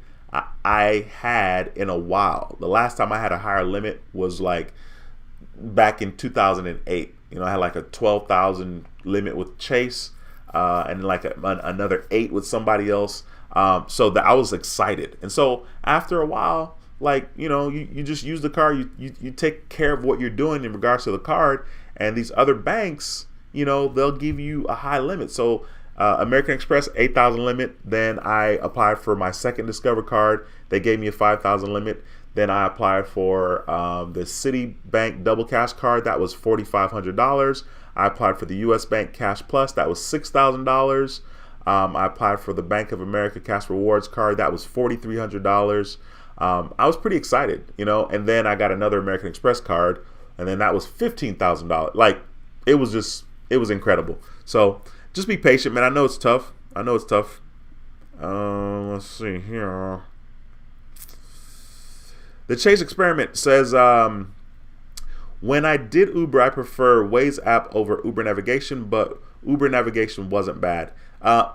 I had in a while. The last time I had a higher limit was like back in 2008. I had like a 12,000 limit with Chase, and like another 8 with somebody else. So that I was excited. And so after a while, like, you just use the card, you take care of what you're doing in regards to the card, and these other banks, they'll give you a high limit. So American Express, 8,000 limit. Then I applied for my second Discover card. They gave me a 5,000 limit. Then I applied for the Citibank Double Cash card. That was $4,500. I applied for the U.S. Bank Cash Plus. That was $6,000. I applied for the Bank of America Cash Rewards card. That was $4,300. I was pretty excited, and then I got another American Express card, and then that was $15,000. Like, it was incredible. So just be patient, man. I know it's tough. Let's see here. The Chase Experiment says, when I did Uber, I prefer Waze app over Uber Navigation, but Uber Navigation wasn't bad.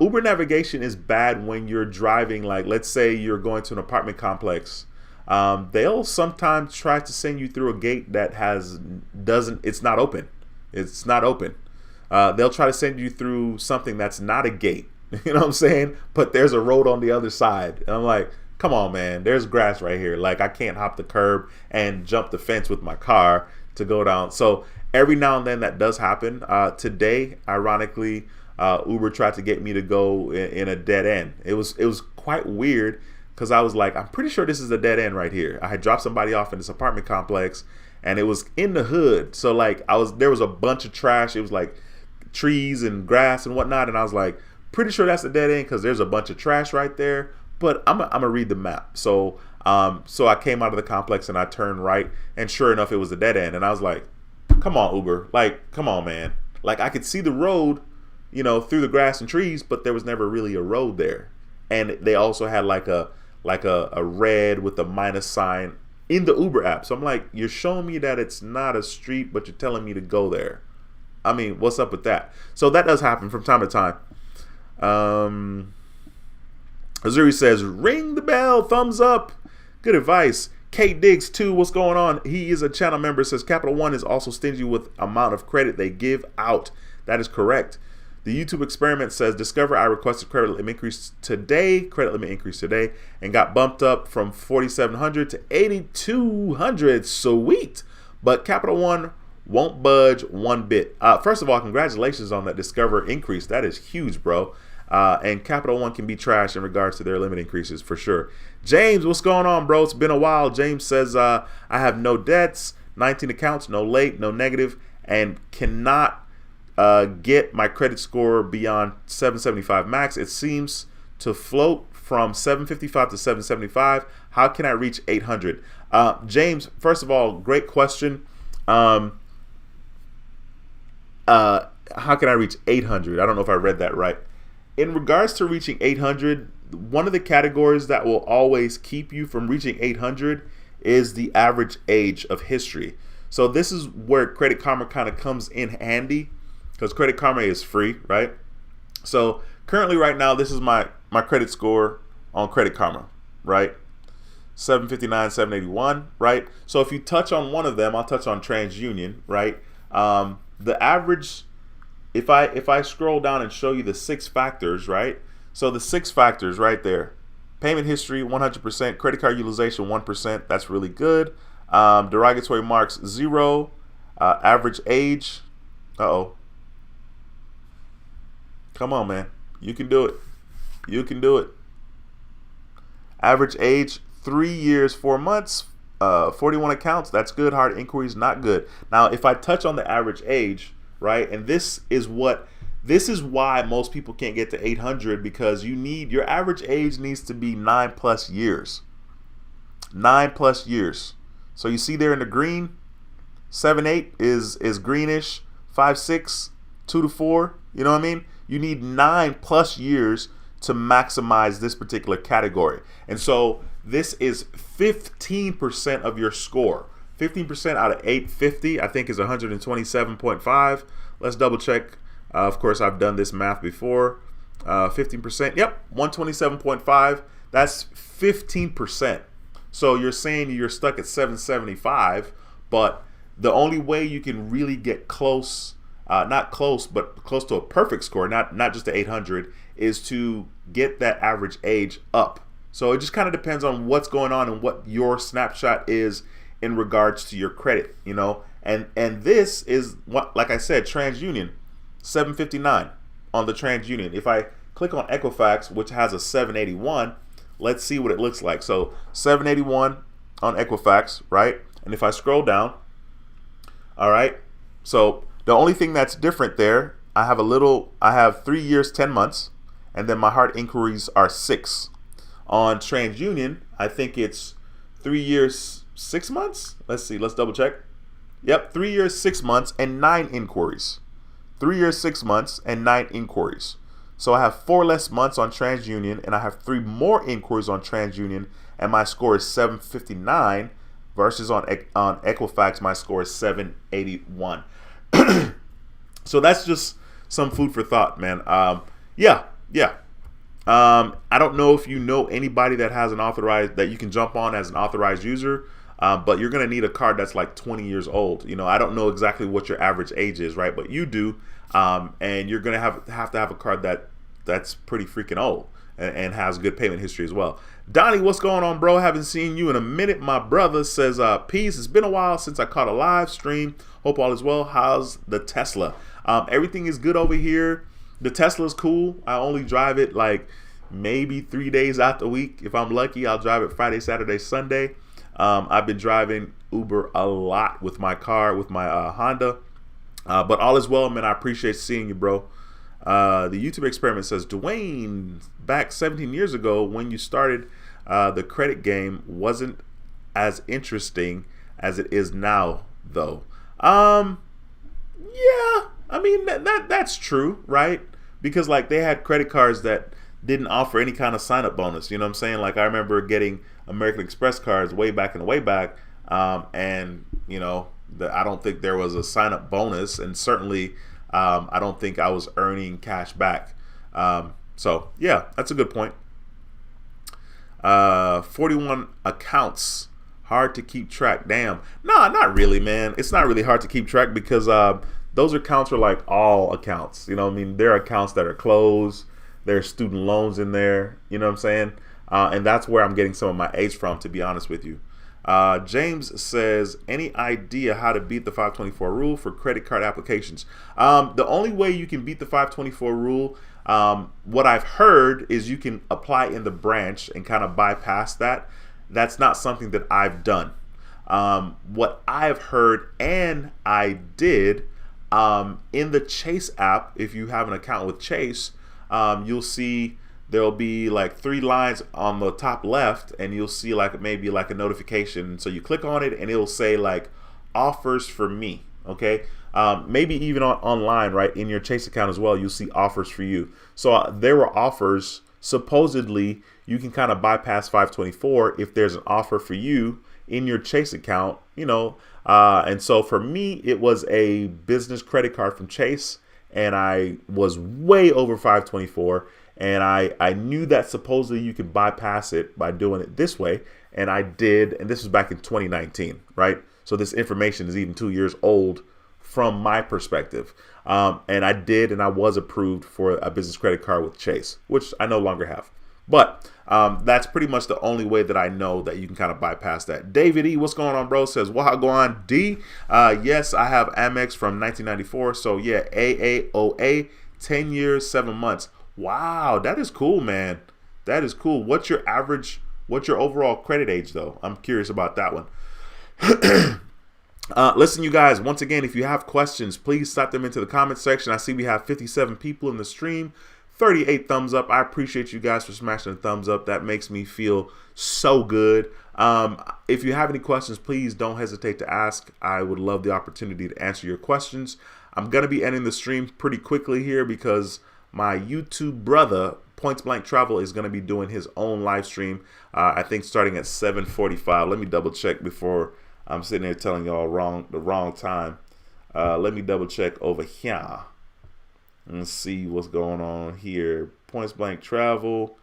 Uber Navigation is bad when you're driving, like, let's say you're going to an apartment complex. They'll sometimes try to send you through a gate that it's not open. It's not open. They'll try to send you through something that's not a gate. You know what I'm saying? But there's a road on the other side. And I'm like, come on, man, there's grass right here. Like, I can't hop the curb and jump the fence with my car to go down. So every now and then that does happen. Today, ironically, Uber tried to get me to go in a dead end. It was quite weird because I was like, I'm pretty sure this is a dead end right here. I had dropped somebody off in this apartment complex, and it was in the hood. So like there was a bunch of trash. It was like trees and grass and whatnot, and I was like, pretty sure that's a dead end because there's a bunch of trash right there. But I'm gonna read the map. So I came out of the complex and I turned right, and sure enough, it was a dead end. And I was like, come on, Uber. Like, come on, man. Like, I could see the road, through the grass and trees, but there was never really a road there. And they also had like a red with a minus sign in the Uber app. So I'm like, you're showing me that it's not a street, but you're telling me to go there. I mean, what's up with that? So that does happen from time to time. Azuri says, ring the bell, thumbs up. Good advice. Kate Diggs 2, what's going on? He is a channel member, says Capital One is also stingy with amount of credit they give out. That is correct. The YouTube experiment says, Discover, I requested credit limit increase today, and got bumped up from 4,700 to 8,200. Sweet. But Capital One won't budge one bit. First of all, congratulations on that Discover increase. That is huge, bro. And Capital One can be trash in regards to their limit increases for sure. James, what's going on, bro? It's been a while. James says, I have no debts, 19 accounts, no late, no negative, and cannot get my credit score beyond 775 max. It seems to float from 755 to 775. How can I reach 800? James, first of all, great question. How can I reach 800? I don't know if I read that right. In regards to reaching 800, one of the categories that will always keep you from reaching 800 is the average age of history. So this is where Credit Karma kind of comes in handy, because Credit Karma is free, right? So currently right now, this is my credit score on Credit Karma, right? 759, 781, right? So if you touch on one of them, I'll touch on TransUnion, right? The average, if I scroll down and show you the 6 factors, right? So the 6 factors right there: payment history 100%, credit card utilization 1%. That's really good. Derogatory marks 0. Average age. Come on, man. You can do it. You can do it. Average age 3 years 4 months. 41 accounts. That's good. Hard inquiries not good. Now, if I touch on the average age, right, and this is why most people can't get to 800, because your average age needs to be 9+ years. 9+ years. So you see there in the green, 7-8 is greenish, 5-6, 2-4. You know what I mean? You need 9+ years to maximize this particular category. And so this is 15% of your score. 15% out of 850, I think, is 127.5. Let's double check. Of course, I've done this math before. 15%, yep, 127.5. That's 15%. So you're saying you're stuck at 775, but the only way you can really get close, not close, but close to a perfect score, not just to 800, is to get that average age up. So it just kind of depends on what's going on and what your snapshot is in regards to your credit, and this is what, like I said, TransUnion 759 on the TransUnion. If I click on Equifax, which has a 781, let's see what it looks like. So 781 on Equifax, right? And if I scroll down, all right, so the only thing that's different there, I have 3 years 10 months, and then my hard inquiries are 6. On TransUnion, I think it's 3 years 6 months. Let's see, let's double check. Yep, 3 years 6 months and 9 inquiries. 3 years 6 months and 9 inquiries. So I have 4 less months on TransUnion, and I have 3 more inquiries on TransUnion, and my score is 759 versus on Equifax, my score is 781. So that's just some food for thought, man. Yeah. I don't know if you know anybody that has that you can jump on as an authorized user, but you're going to need a card that's like 20 years old. I don't know exactly what your average age is, right? But you do, and you're going to have to have a card that's pretty freaking old and has good payment history as well. Donnie, what's going on, bro? Haven't seen you in a minute. My brother says, peace. It's been a while since I caught a live stream. Hope all is well. How's the Tesla? Everything is good over here. The Tesla is cool. I only drive it like maybe 3 days out the week. If I'm lucky, I'll drive it Friday, Saturday, Sunday. I've been driving Uber a lot with my car, with my Honda. But all is well, man. I appreciate seeing you, bro. The YouTube experiment says, Dwayne, back 17 years ago when you started, the credit game wasn't as interesting as it is now, though. Yeah, I mean that's true, right? Because like they had credit cards that didn't offer any kind of sign up bonus. You know what I'm saying? Like I remember getting American Express cards way back in the way back, and you know I don't think there was a sign up bonus, and certainly I don't think I was earning cash back. So yeah, that's a good point. 41 accounts. Hard to keep track. Damn. Nah, not really, man. It's not really hard to keep track because those accounts are like all accounts. You know what I mean? There are accounts that are closed. There are student loans in there. You know what I'm saying? And that's where I'm getting some of my A's from, to be honest with you. James says, any idea how to beat the 524 rule for credit card applications? The only way you can beat the 524 rule, what I've heard is you can apply in the branch and kind of bypass that. That's not something that I've done. What I've heard and I did in the Chase app, if you have an account with Chase, you'll see there'll be like 3 lines on the top left, and you'll see like maybe like a notification. So you click on it and it'll say like offers for me. Okay. Maybe even online, right, in your Chase account as well, you'll see offers for you. So there were offers. Supposedly you can kind of bypass 524 if there's an offer for you in your Chase account, you know. And so for me, it was a business credit card from Chase, and I was way over 524. And I knew that supposedly you could bypass it by doing it this way. And I did. And this was back in 2019, right? So this information is even 2 years old from my perspective. And I did, and I was approved for a business credit card with Chase, which I no longer have. But that's pretty much the only way that I know that you can kind of bypass that. David E, what's going on, bro? Says, Wahagwan D. Yes, I have Amex from 1994. So yeah, AAOA, 10 years, 7 months. Wow, that is cool, man. That is cool. What's your overall credit age, though? I'm curious about that one. Listen, you guys, once again, if you have questions, please slap them into the comment section. I see we have 57 people in the stream, 38 thumbs up. I appreciate you guys for smashing the thumbs up. That makes me feel so good. If you have any questions, please don't hesitate to ask. I would love the opportunity to answer your questions. I'm going to be ending the stream pretty quickly here because my YouTube brother, Points Blank Travel, is going to be doing his own live stream, I think starting at 7:45. Let me double check before I'm sitting there telling y'all the wrong time. Let me double check over here and see what's going on here. Points Blank Travel,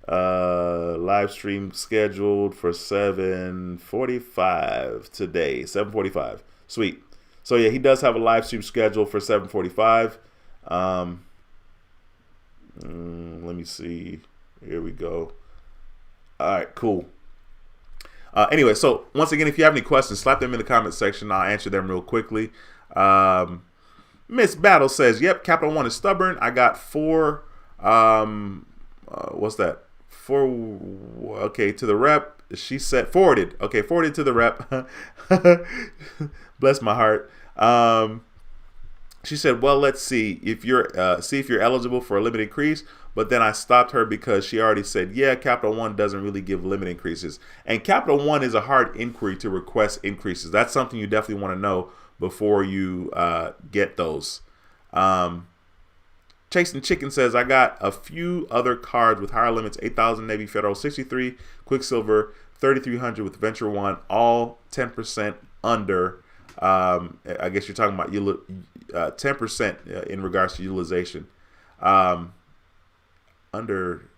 live stream scheduled for 7:45 today. 7:45. Sweet. So yeah, he does have a live stream scheduled for 7:45. Let me see. Here we go. All right, cool. Anyway, so once again, if you have any questions, slap them in the comment section. I'll answer them real quickly. Miss Battle says, yep, Capital One is stubborn. I got 4. What's that? 4. Okay, to the rep. She said forwarded. Okay, forwarded to the rep. Bless my heart. She said, well, let's see if you're eligible for a limit increase. But then I stopped her because she already said, yeah, Capital One doesn't really give limit increases. And Capital One is a hard inquiry to request increases. That's something you definitely want to know before you get those. Chasing Chicken says, I got a few other cards with higher limits, 8,000 Navy Federal, 63 Quicksilver, 3,300 with Venture One, all 10% under. I guess you're talking about 10% in regards to utilization. Under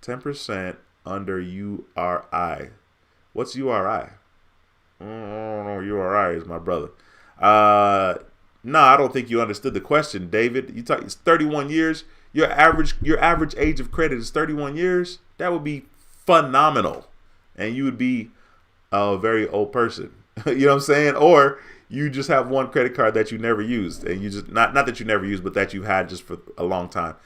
10% under URI. What's URI? Oh, URI is my brother. No, I don't think you understood the question, David. You talk. It's 31 years. Your average age of credit is 31 years. That would be phenomenal, and you would be a very old person. You know what I'm saying? Or you just have one credit card that you never used, and you just not that you never used, but that you had just for a long time.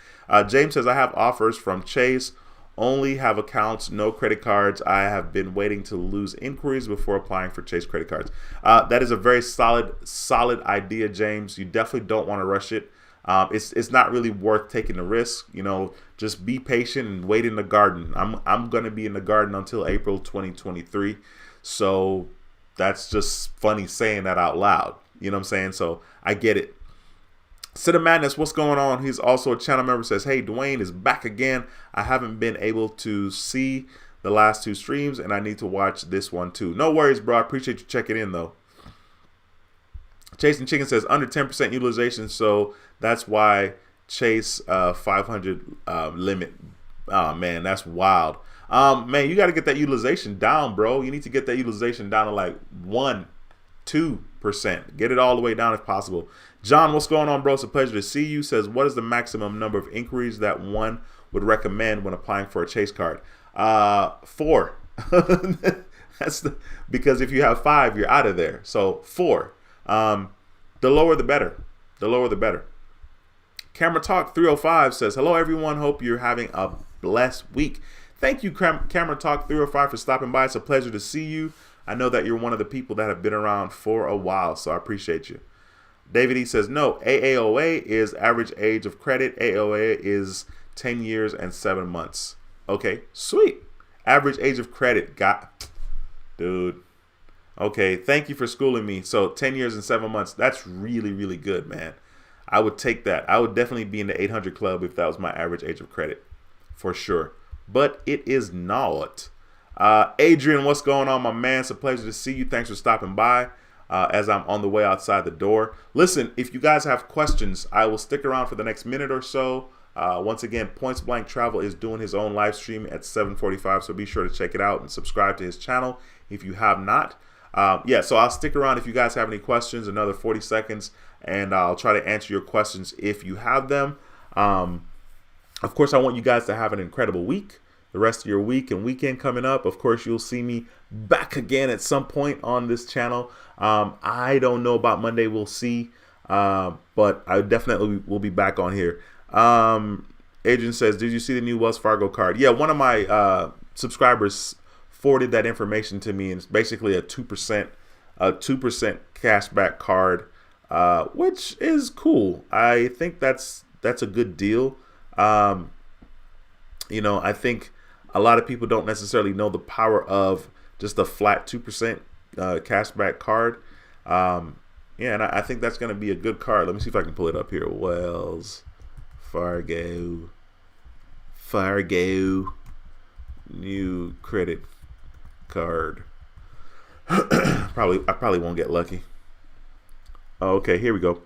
James says, I have offers from Chase, only have accounts, no credit cards. I have been waiting to lose inquiries before applying for Chase credit cards. That is a very solid idea, James. You definitely don't want to rush it. It's not really worth taking the risk. You know, just be patient and wait in the garden. I'm going to be in the garden until April 2023. So that's just funny saying that out loud. You know what I'm saying? So I get it. Sid of Madness, what's going on? He's also a channel member. Says, hey, Dwayne is back again. I haven't been able to see the last 2 streams, and I need to watch this one too. No worries, bro. I appreciate you checking in, though. Chasing Chicken says, under 10% utilization, so that's why Chase 500 limit. Oh, man, that's wild. Man, you got to get that utilization down, bro. You need to get that utilization down to like 1-2%. Get it all the way down if possible. John, what's going on, bro? It's a pleasure to see you. Says, what is the maximum number of inquiries that one would recommend when applying for a Chase card? 4. Because if you have 5, you're out of there. So 4. The lower the better. The lower the better. Camera Talk 305 says, hello everyone. Hope you're having a blessed week. Thank you, Camera Talk 305, for stopping by. It's a pleasure to see you. I know that you're one of the people that have been around for a while, so I appreciate you. David E says, no, AAOA is average age of credit. AAOA is 10 years and 7 months. Okay, sweet. Average age of credit. Dude. Okay, thank you for schooling me. So 10 years and 7 months. That's really, really good, man. I would take that. I would definitely be in the 800 club if that was my average age of credit. For sure. But it is not. Adrian, what's going on, my man? It's a pleasure to see you. Thanks for stopping by as I'm on the way outside the door. Listen, if you guys have questions, I will stick around for the next minute or so. Once again, Points Blank Travel is doing his own live stream at 7:45, so be sure to check it out and subscribe to his channel if you have not. Yeah, so I'll stick around if you guys have any questions, another 40 seconds, and I'll try to answer your questions if you have them. Of course, I want you guys to have an incredible week. The rest of your week and weekend coming up. Of course, you'll see me back again at some point on this channel. I don't know about Monday. We'll see. But I definitely will be back on here. Adrian says, did you see the new Wells Fargo card? Yeah, one of my subscribers forwarded that information to me, and it's basically a 2% cashback card, which is cool. I think that's a good deal. You know, I think a lot of people don't necessarily know the power of just a flat 2% cashback card. Yeah, and I think that's going to be a good card. Let me see if I can pull it up here. Wells Fargo new credit card. I probably won't get lucky. Okay, here we go.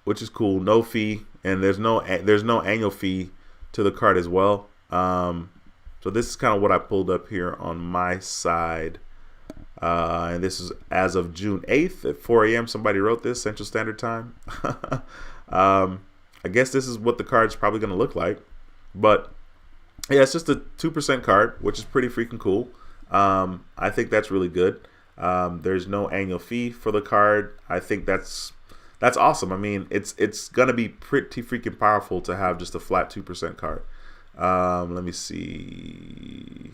Which is cool. No fee, and there's no annual fee to the card as well. So this is kind of what I pulled up here on my side. And this is as of June 8th at 4 a.m. Somebody wrote this, Central Standard Time. I guess this is what the card's probably going to look like. But yeah, it's just a 2% card, which is pretty freaking cool. I think that's really good. There's no annual fee for the card. I think that's awesome. I mean, it's going to be pretty freaking powerful to have just a flat 2% card. Let me see.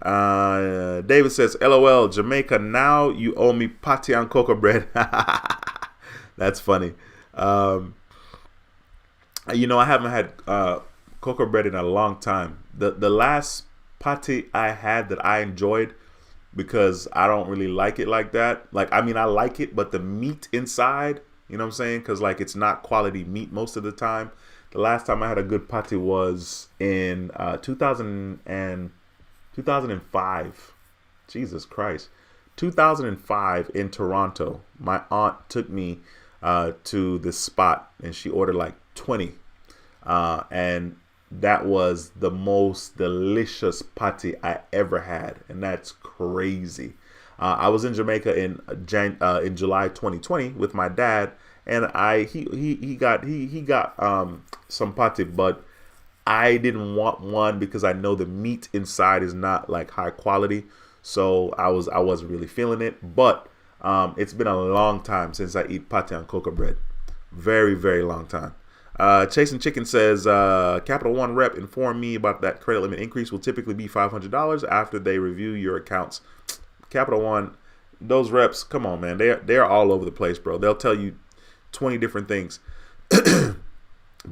David says, LOL, Jamaica, now you owe me pate and cocoa bread. That's funny. You know, I haven't had cocoa bread in a long time. The last pate I had that I enjoyed, because I don't really like it like that. Like, I mean, I like it, but the meat inside, you know what I'm saying? Because, like, it's not quality meat most of the time. The last time I had a good pate was in 2005. Jesus Christ. 2005 in Toronto. My aunt took me to this spot, and she ordered like 20. And that was the most delicious pate I ever had, and that's crazy. I was in Jamaica in July 2020 with my dad, and he got some pate, but I didn't want one because I know the meat inside is not like high quality, so I wasn't really feeling it. But it's been a long time since I eat pate and cocoa bread, very, very long time. Chasing Chicken says, Capital One rep informed me about that credit limit increase will typically be $500 after they review your accounts. Capital One, those reps, come on, man. They're all over the place, bro. They'll tell you 20 different things.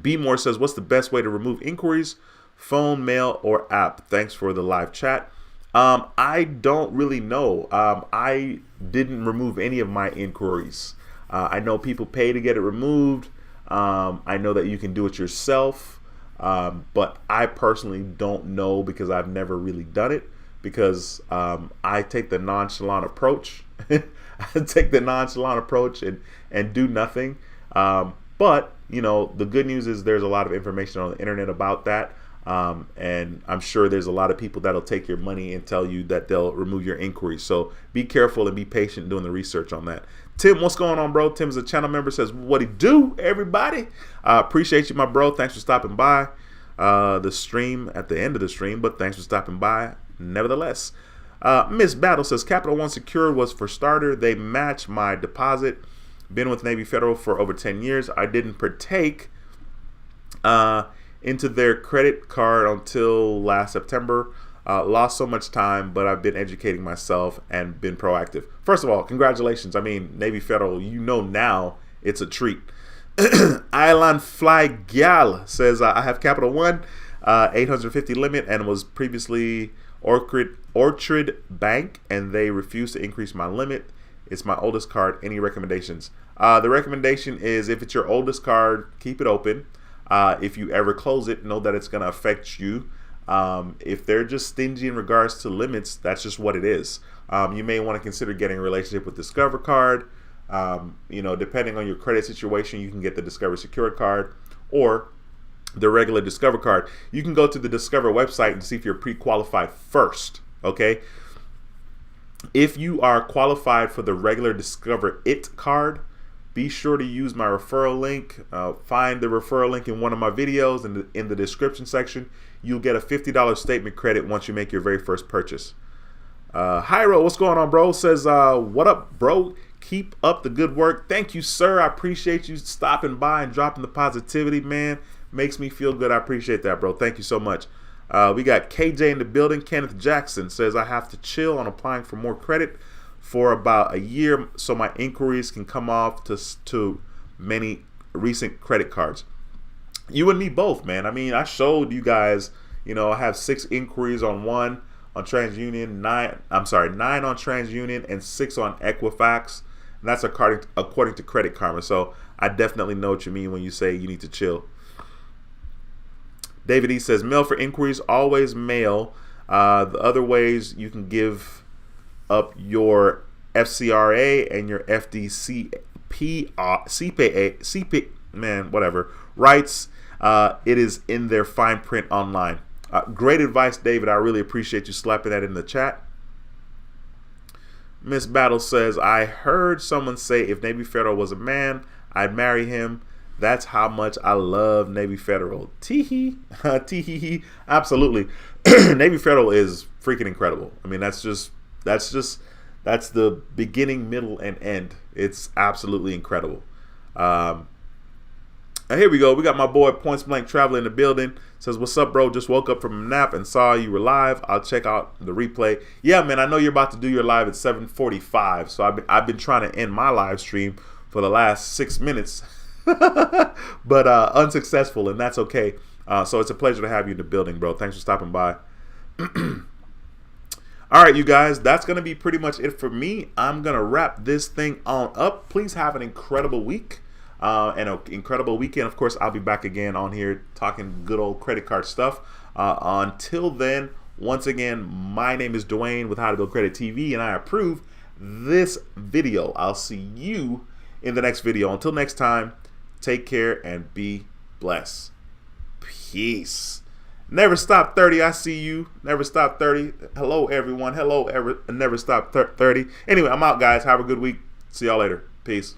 B More says, what's the best way to remove inquiries? Phone, mail, or app? Thanks for the live chat. I don't really know. I didn't remove any of my inquiries. I know people pay to get it removed. I know that you can do it yourself. But I personally don't know because I've never really done it because I take the nonchalant approach. I take the nonchalant approach and do nothing. But, you know, the good news is there's a lot of information on the internet about that. And I'm sure there's a lot of people that'll take your money and tell you that they'll remove your inquiries. So be careful and be patient doing the research on that. Tim, what's going on, bro? Tim's a channel member, says, what he do, everybody? Appreciate you, my bro. Thanks for stopping by the stream at the end of the stream, but thanks for stopping by nevertheless. Miss Battle says, Capital One Secure was for starter. They match my deposit. Been with Navy Federal for over 10 years. I didn't partake into their credit card until last September. Lost so much time, but I've been educating myself and been proactive. First of all, congratulations. I mean, Navy Federal, you know now it's a treat. Island Fly Gal says, I have Capital One, 850 limit, and was previously Orchard Bank, and they refused to increase my limit. It's my oldest card. Any recommendations? The recommendation is if it's your oldest card, keep it open. If you ever close it, know that it's going to affect you. If they're just stingy in regards to limits, that's just what it is. You may want to consider getting a relationship with Discover Card. You know, depending on your credit situation, you can get the Discover Secured card or the regular Discover card. You can go to the Discover website and see if you're pre-qualified first. Okay. If you are qualified for the regular Discover It card, be sure to use my referral link. Find the referral link in one of my videos in the description section. You'll get a $50 statement credit once you make your very first purchase. Hyro, what's going on, bro? Says, what up, bro? Keep up the good work. Thank you, sir. I appreciate you stopping by and dropping the positivity, man. Makes me feel good. I appreciate that, bro. Thank you so much. We got KJ in the building. Kenneth Jackson says, I have to chill on applying for more credit for about a year so my inquiries can come off to many recent credit cards. You and me both, man. I mean, I showed you guys, you know, I have 6 inquiries on one on TransUnion, 9 on TransUnion, and 6 on Equifax. And that's according to Credit Karma. So I definitely know what you mean when you say you need to chill. David E says, mail for inquiries, always mail. The other ways you can give up your FCRA and your FDCP, CPA, man, whatever, rights. It is in their fine print online. Great advice, David. I really appreciate you slapping that in the chat. Miss Battle says, I heard someone say if Navy Federal was a man, I'd marry him. That's how much I love Navy Federal. Tee-hee. Tee-hee-hee. Absolutely. Navy Federal is freaking incredible. I mean, that's the beginning, middle, and end. It's absolutely incredible. Here we go. We got my boy Points Blank Traveler in the building. Says, what's up, bro? Just woke up from a nap and saw you were live. I'll check out the replay. Yeah, man, I know you're about to do your live at 7:45. So I've been trying to end my live stream for the last 6 minutes. but unsuccessful, and that's okay. So it's a pleasure to have you in the building, bro. Thanks for stopping by. All right, you guys, that's going to be pretty much it for me. I'm going to wrap this thing on up. Please have an incredible week and an incredible weekend. Of course, I'll be back again on here talking good old credit card stuff. Until then, once again, my name is Dwayne with How to Build Credit TV, and I approve this video. I'll see you in the next video. Until next time, take care and be blessed. Peace. Never Stop 30. I see you. Never Stop 30. Hello, everyone. Hello, Never Stop 30. Anyway, I'm out, guys. Have a good week. See y'all later. Peace.